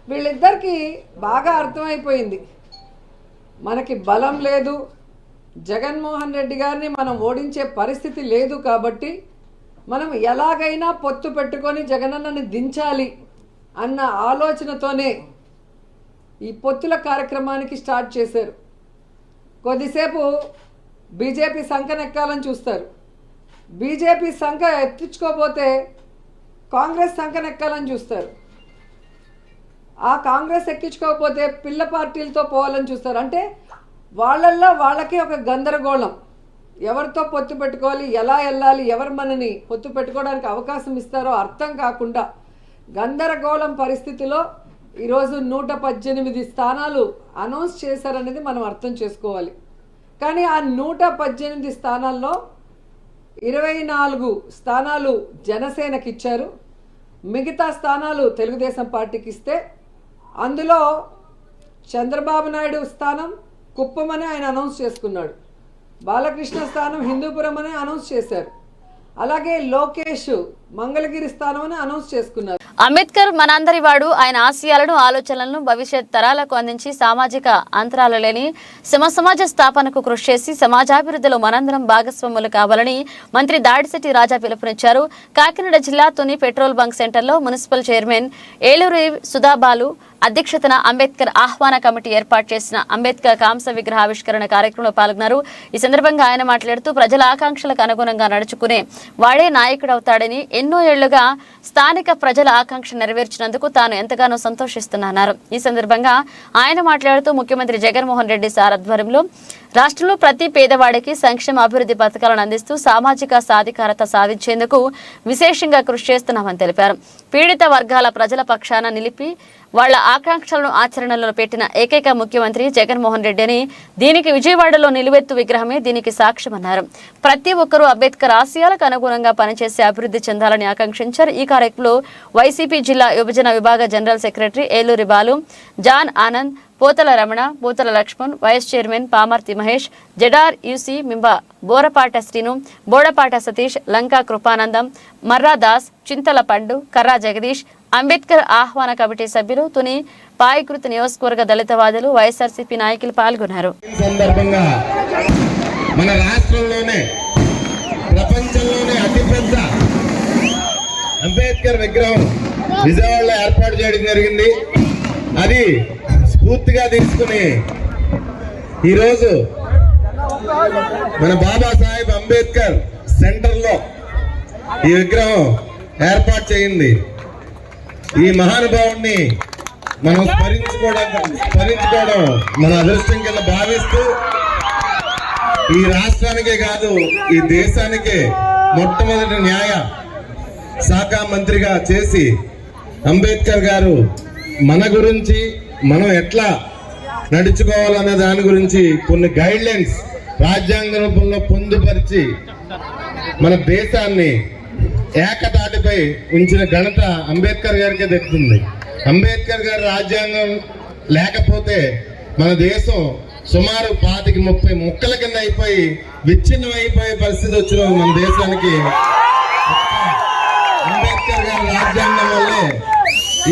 వీళ్ళిద్దరికీ బాగా అర్థమైపోయింది, మనకి బలం లేదు, జగన్మోహన్ రెడ్డి గారిని మనం ఓడించే పరిస్థితి లేదు, కాబట్టి మనం ఎలాగైనా పొత్తు పెట్టుకొని జగనన్నని దించాలి అన్న ఆలోచనతోనే ఈ పొత్తుల కార్యక్రమానికి స్టార్ట్ చేశారు. కొద్దిసేపు బీజేపీ సంకనెక్కాలని చూస్తారు. బీజేపీ సంఖ ఎత్తించుకోకపోతే కాంగ్రెస్ సంకనెక్కాలని చూస్తారు. ఆ కాంగ్రెస్ ఎక్కించుకోకపోతే పిల్ల పార్టీలతో పోవాలని చూస్తారు. అంటే వాళ్ళల్లో వాళ్ళకి ఒక గందరగోళం, ఎవరితో పొత్తు పెట్టుకోవాలి, ఎలా వెళ్ళాలి, ఎవరు మనని పొత్తు పెట్టుకోవడానికి అవకాశం ఇస్తారో అర్థం కాకుండా గందరగోళం పరిస్థితిలో ఈరోజు 118 స్థానాలు అనౌన్స్ చేశారనేది మనం అర్థం చేసుకోవాలి. కానీ ఆ 118 స్థానాల్లో 24 స్థానాలు జనసేనకి ఇచ్చారు, మిగతా స్థానాలు తెలుగుదేశం పార్టీకి ఇస్తే అందులో చంద్రబాబు నాయుడు స్థానం కుప్పం అని ఆయన అనౌన్స్ చేసుకున్నాడు, బాలకృష్ణ స్థానం హిందూపురం అని అనౌన్స్ చేశారు, అలాగే లోకేష్ మంగళగిరి స్థానం అని అనౌన్స్ చేసుకున్నారు. అంబేద్కర్ మనందరి వాడు. ఆయన ఆశయాలను ఆలోచనలను భవిష్యత్ తరాలకు అందించి సామాజిక అంతరాలు లేని సమాజ స్థాపనకు కృషి చేసి సమాజాభివృద్ధిలో మనందరం భాగస్వాములు కావాలని మంత్రి దాడిశెట్టి రాజా పిలుపునిచ్చారు. కాకినాడ జిల్లా తుని పెట్రోల్ బంక్ సెంటర్లో మున్సిపల్ చైర్మన్ ఏలూరి సుధాబాలు అధ్యక్షతన అంబేద్కర్ ఆహ్వాన కమిటీ ఏర్పాటు చేసిన అంబేద్కర్ కాంస విగ్రహావిష్కరణ కార్యక్రమంలో పాల్గొన్నారు. ఈ సందర్భంగా ఆయన మాట్లాడుతూ ప్రజల ఆకాంక్షలకు అనుగుణంగా నడుచుకునే వాడే నాయకుడవుతాడని, ఎన్నో ఏళ్లుగా స్థానిక ప్రజల ఆకాంక్ష నెరవేర్చినందుకు తాను ఎంతగానో సంతోషిస్తున్నారన్నారు. ఈ సందర్భంగా ఆయన మాట్లాడుతూ ముఖ్యమంత్రి జగన్మోహన్ రెడ్డి ఆధ్వర్యంలో రాష్ట్రంలో ప్రతి పేదవాడికి సంక్షేమ అభివృద్ధి పథకాలను అందిస్తూ సామాజిక సాధికారత సాధించేందుకు విశేషంగా కృషి చేస్తున్నామని తెలిపారు. పీడిత వర్గాల ప్రజల పక్షాన నిలిపి వాళ్ల ఆకాంక్షలను ఆచరణలో పెట్టిన ఏకైక ముఖ్యమంత్రి జగన్మోహన్ రెడ్డి అని, దీనికి విజయవాడలో నిలువెత్తు విగ్రహమే దీనికి సాక్ష్యమన్నారు. ప్రతి ఒక్కరూ అంబేద్కర్ ఆశయాలకు అనుగుణంగా పనిచేసి అభివృద్ధి చెందాలని ఆకాంక్షించారు. ఈ కార్యక్రమంలో వైసీపీ జిల్లా యువజన విభాగ general secretary Eluri Balu, John Anand, Pothala Ramana, Pothala Lakshman, vice chairman Pamarthi Mahesh, జడార్ యూసీ మింబ, బోరపాట శ్రీను, బోడపాట సతీష్, లంకా కృపానందం, మర్రా దాస్, చింతల పండు, కర్రా జగదీష్, అంబేద్కర్ ఆహ్వాన కమిటీ సభ్యులు, తుని పాయికృతి నియోజకవర్గ దళితవాదులు, వైఎస్ఆర్సీపీ నాయకులు పాల్గొన్నారు. సందర్భంగా మన రాష్ట్రంలోనే ప్రపంచంలోనే అతిపెద్ద అంబేద్కర్ విగ్రహం విజయవాడలో ఏర్పాటు చేయడం జరిగింది. అది స్ఫూర్తిగా తీసుకుని ఈరోజు మన బాబాసాహెబ్ అంబేద్కర్ సెంటర్లో ఈ విగ్రహం ఏర్పాటు చేయింది. ఈ మహానుభావుడిని మనం స్మరించుకోవడం మన అదృష్టం కింద భావిస్తూ ఈ రాష్ట్రానికే కాదు ఈ దేశానికే మొట్టమొదటి న్యాయ శాఖ మంత్రిగా చేసి అంబేద్కర్ గారు మన గురించి మనం ఎట్లా నడుచుకోవాలనే దాని గురించి కొన్ని గైడ్ లైన్స్ రాజ్యాంగ రూపంలో పొందుపరిచి మన దేశాన్ని ఏకతాటిపై ఉంచిన ఘనత అంబేద్కర్ గారికే దక్కుతుంది. అంబేద్కర్ గారి రాజ్యాంగం లేకపోతే మన దేశం సుమారు 25-30 ముక్కల కింద అయిపోయి విచ్ఛిన్నం అయిపోయే పరిస్థితి వచ్చిన మన దేశానికి అంబేద్కర్ గారి రాజ్యాంగం వల్లే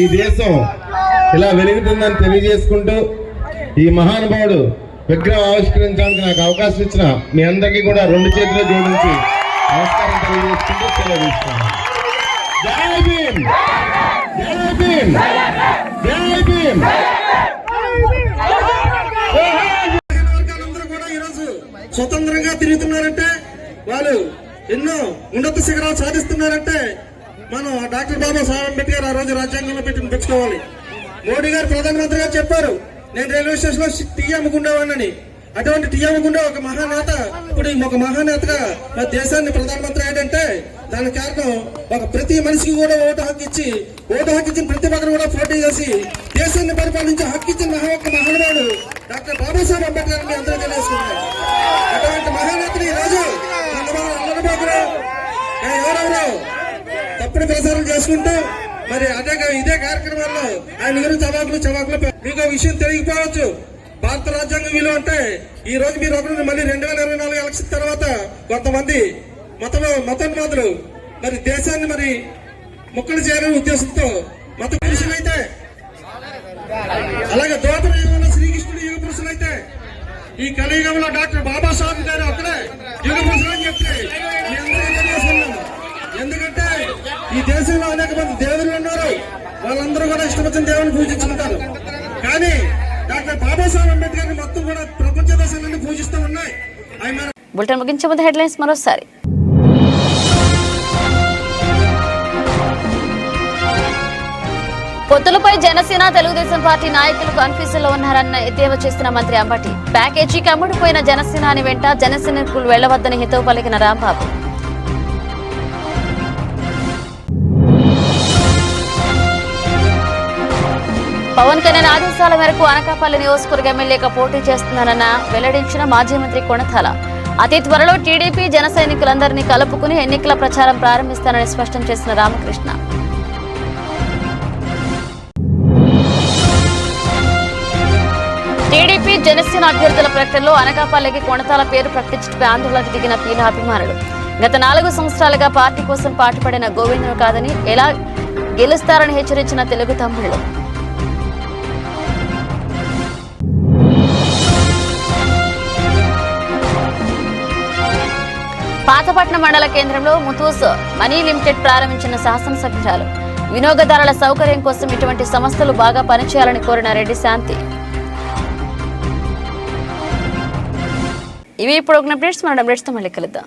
ఈ దేశం ఇలా వెలుగుతుందని తెలియజేసుకుంటూ ఈ మహానుభావుడు విగ్రహం ఆవిష్కరించడానికి నాకు అవకాశం ఇచ్చిన మీ అందరికీ కూడా 2 చేతులు జోడించి నమస్కారం తెలియజేసుకుంటూ తెలియజేస్తున్నాను. జై భీమ్, జై భీమ్, జై భీమ్. వర్గాలందరూ కూడా ఈరోజు స్వతంత్రంగా తిరుగుతున్నారంటే, వాళ్ళు ఎన్నో ఉన్నత శిఖరాలు సాధిస్తున్నారంటే మనం డాక్టర్ బాబాసాహెబ్ అంబేద్కర్ ఆ రోజు రాజ్యాంగంలో పెట్టుకోవాలి. మోడీ గారు ప్రధానమంత్రి గారు చెప్పారు, నేను రైల్వే స్టేషన్ లో టీ అమ్ముకుండేవాడిని. అటువంటి టీ అమ్ముకుండే ఒక మహానేత ఇప్పుడు ఒక మహానేతగా మన దేశాన్ని ప్రధానమంత్రి ఏంటంటే దానికి కారణం ఒక ప్రతి మనిషికి కూడా ఓటు హక్కు ఇచ్చిన ప్రతి ఒక్కరు కూడా పోటీ చేసి దేశాన్ని పరిపాలించే హక్కు ఇచ్చిన మహానుభావుడు డాక్టర్ బాబాసాహెబ్ అంబేద్కర్ మీ అందరూ తెలియజేసుకున్నారు. అటువంటి మహానేతని ఈ రోజు ఎవరెవరో తప్పుడు ప్రచారం చేసుకుంటూ మరి ఇదే కార్యక్రమాల్లో ఆయన గురించి చవాకులు మీకు విషయం తెలియకపోవచ్చు. భారత రాజ్యాంగం విలువ అంటే ఈ రోజు మీరు ఒకరు మళ్ళీ 2024 ఎలక్షన్ తర్వాత కొంతమంది మతోన్మాదులు మరి దేశాన్ని మరి ముక్కలు చేయాలనే ఉద్దేశంతో మత పురుషులైతే, అలాగే దోతర యుగంలో శ్రీకృష్ణుడు యుగ పురుషులైతే ఈ కలియుగంలో డాక్టర్ బాబాసాహెబ్ గారు ఒకరే యుగ పురుషులు అని చెప్పి మీ అందరికీ తెలియజేస్తున్నాను. ఎందుకంటే ఈ దేశంలో అనేక మంది దేవుళ్ళు ఉన్నారు, వాళ్ళందరూ కూడా ఇష్టపడిన దేవుని పూజించుకుంటారు. కానీ డాక్టర్ బాబాసాహెబ్ అంబేద్కర్ మొత్తం కూడా ప్రపంచ దేశాలన్నీ పూజిస్తూ ఉన్నాయి. ఆయన బులెటిన్ ముగించే ముందు హెడ్లైన్స్ మరోసారి. పొత్తులపై జనసేన తెలుగుదేశం పార్టీ నాయకులు కన్ఫ్యూజన్ లో ఉన్నారన్న ఎద్దేవా చేస్తున్న మంత్రి అంబటి. ప్యాకేజీకి అమ్ముడుపోయిన జనసేనాని వెంట జనసేనకు వెళ్లవద్దని హితవు పలికిన రాంబాబు. పవన్ కళ్యాణ్ ఆదేశాల మేరకు అనకాపల్లి నియోజకవర్గ ఎమ్మెల్యేగా పోటీ చేస్తున్నానన్న వెల్లడించిన మాజీ మంత్రి కొణతాల. అతి త్వరలో టీడీపీ జన సైనికులందరినీ కలుపుకుని ఎన్నికల ప్రచారం ప్రారంభిస్తానని స్పష్టం చేసిన రామకృష్ణ. టీడీపీ జనసేన అభ్యర్థుల ప్రకటనలో అనకాపల్లికి కొణతాల పేరు ప్రకటించడంపై ఆందోళనకు దిగిన పీల అభిమానులు. గత 4 సంవత్సరాలుగా పార్టీ కోసం పాటుపడిన గోవిందును కాదని ఎలా గెలుస్తారని హెచ్చరించిన తెలుగు తమ్ముళ్లు. పాతపట్నం మండల కేంద్రంలో ముతూస్ మనీ లిమిటెడ్ ప్రారంభించిన శాసనసభ్యురాలు. వినియోగదారుల సౌకర్యం కోసం ఇటువంటి సంస్థలు బాగా పనిచేయాలని కోరిన రెడ్డి శాంతి. ఇవి ఇప్పుడు అప్డేట్స్. మన అప్డేట్స్తో మళ్ళీ కలుద్దాం.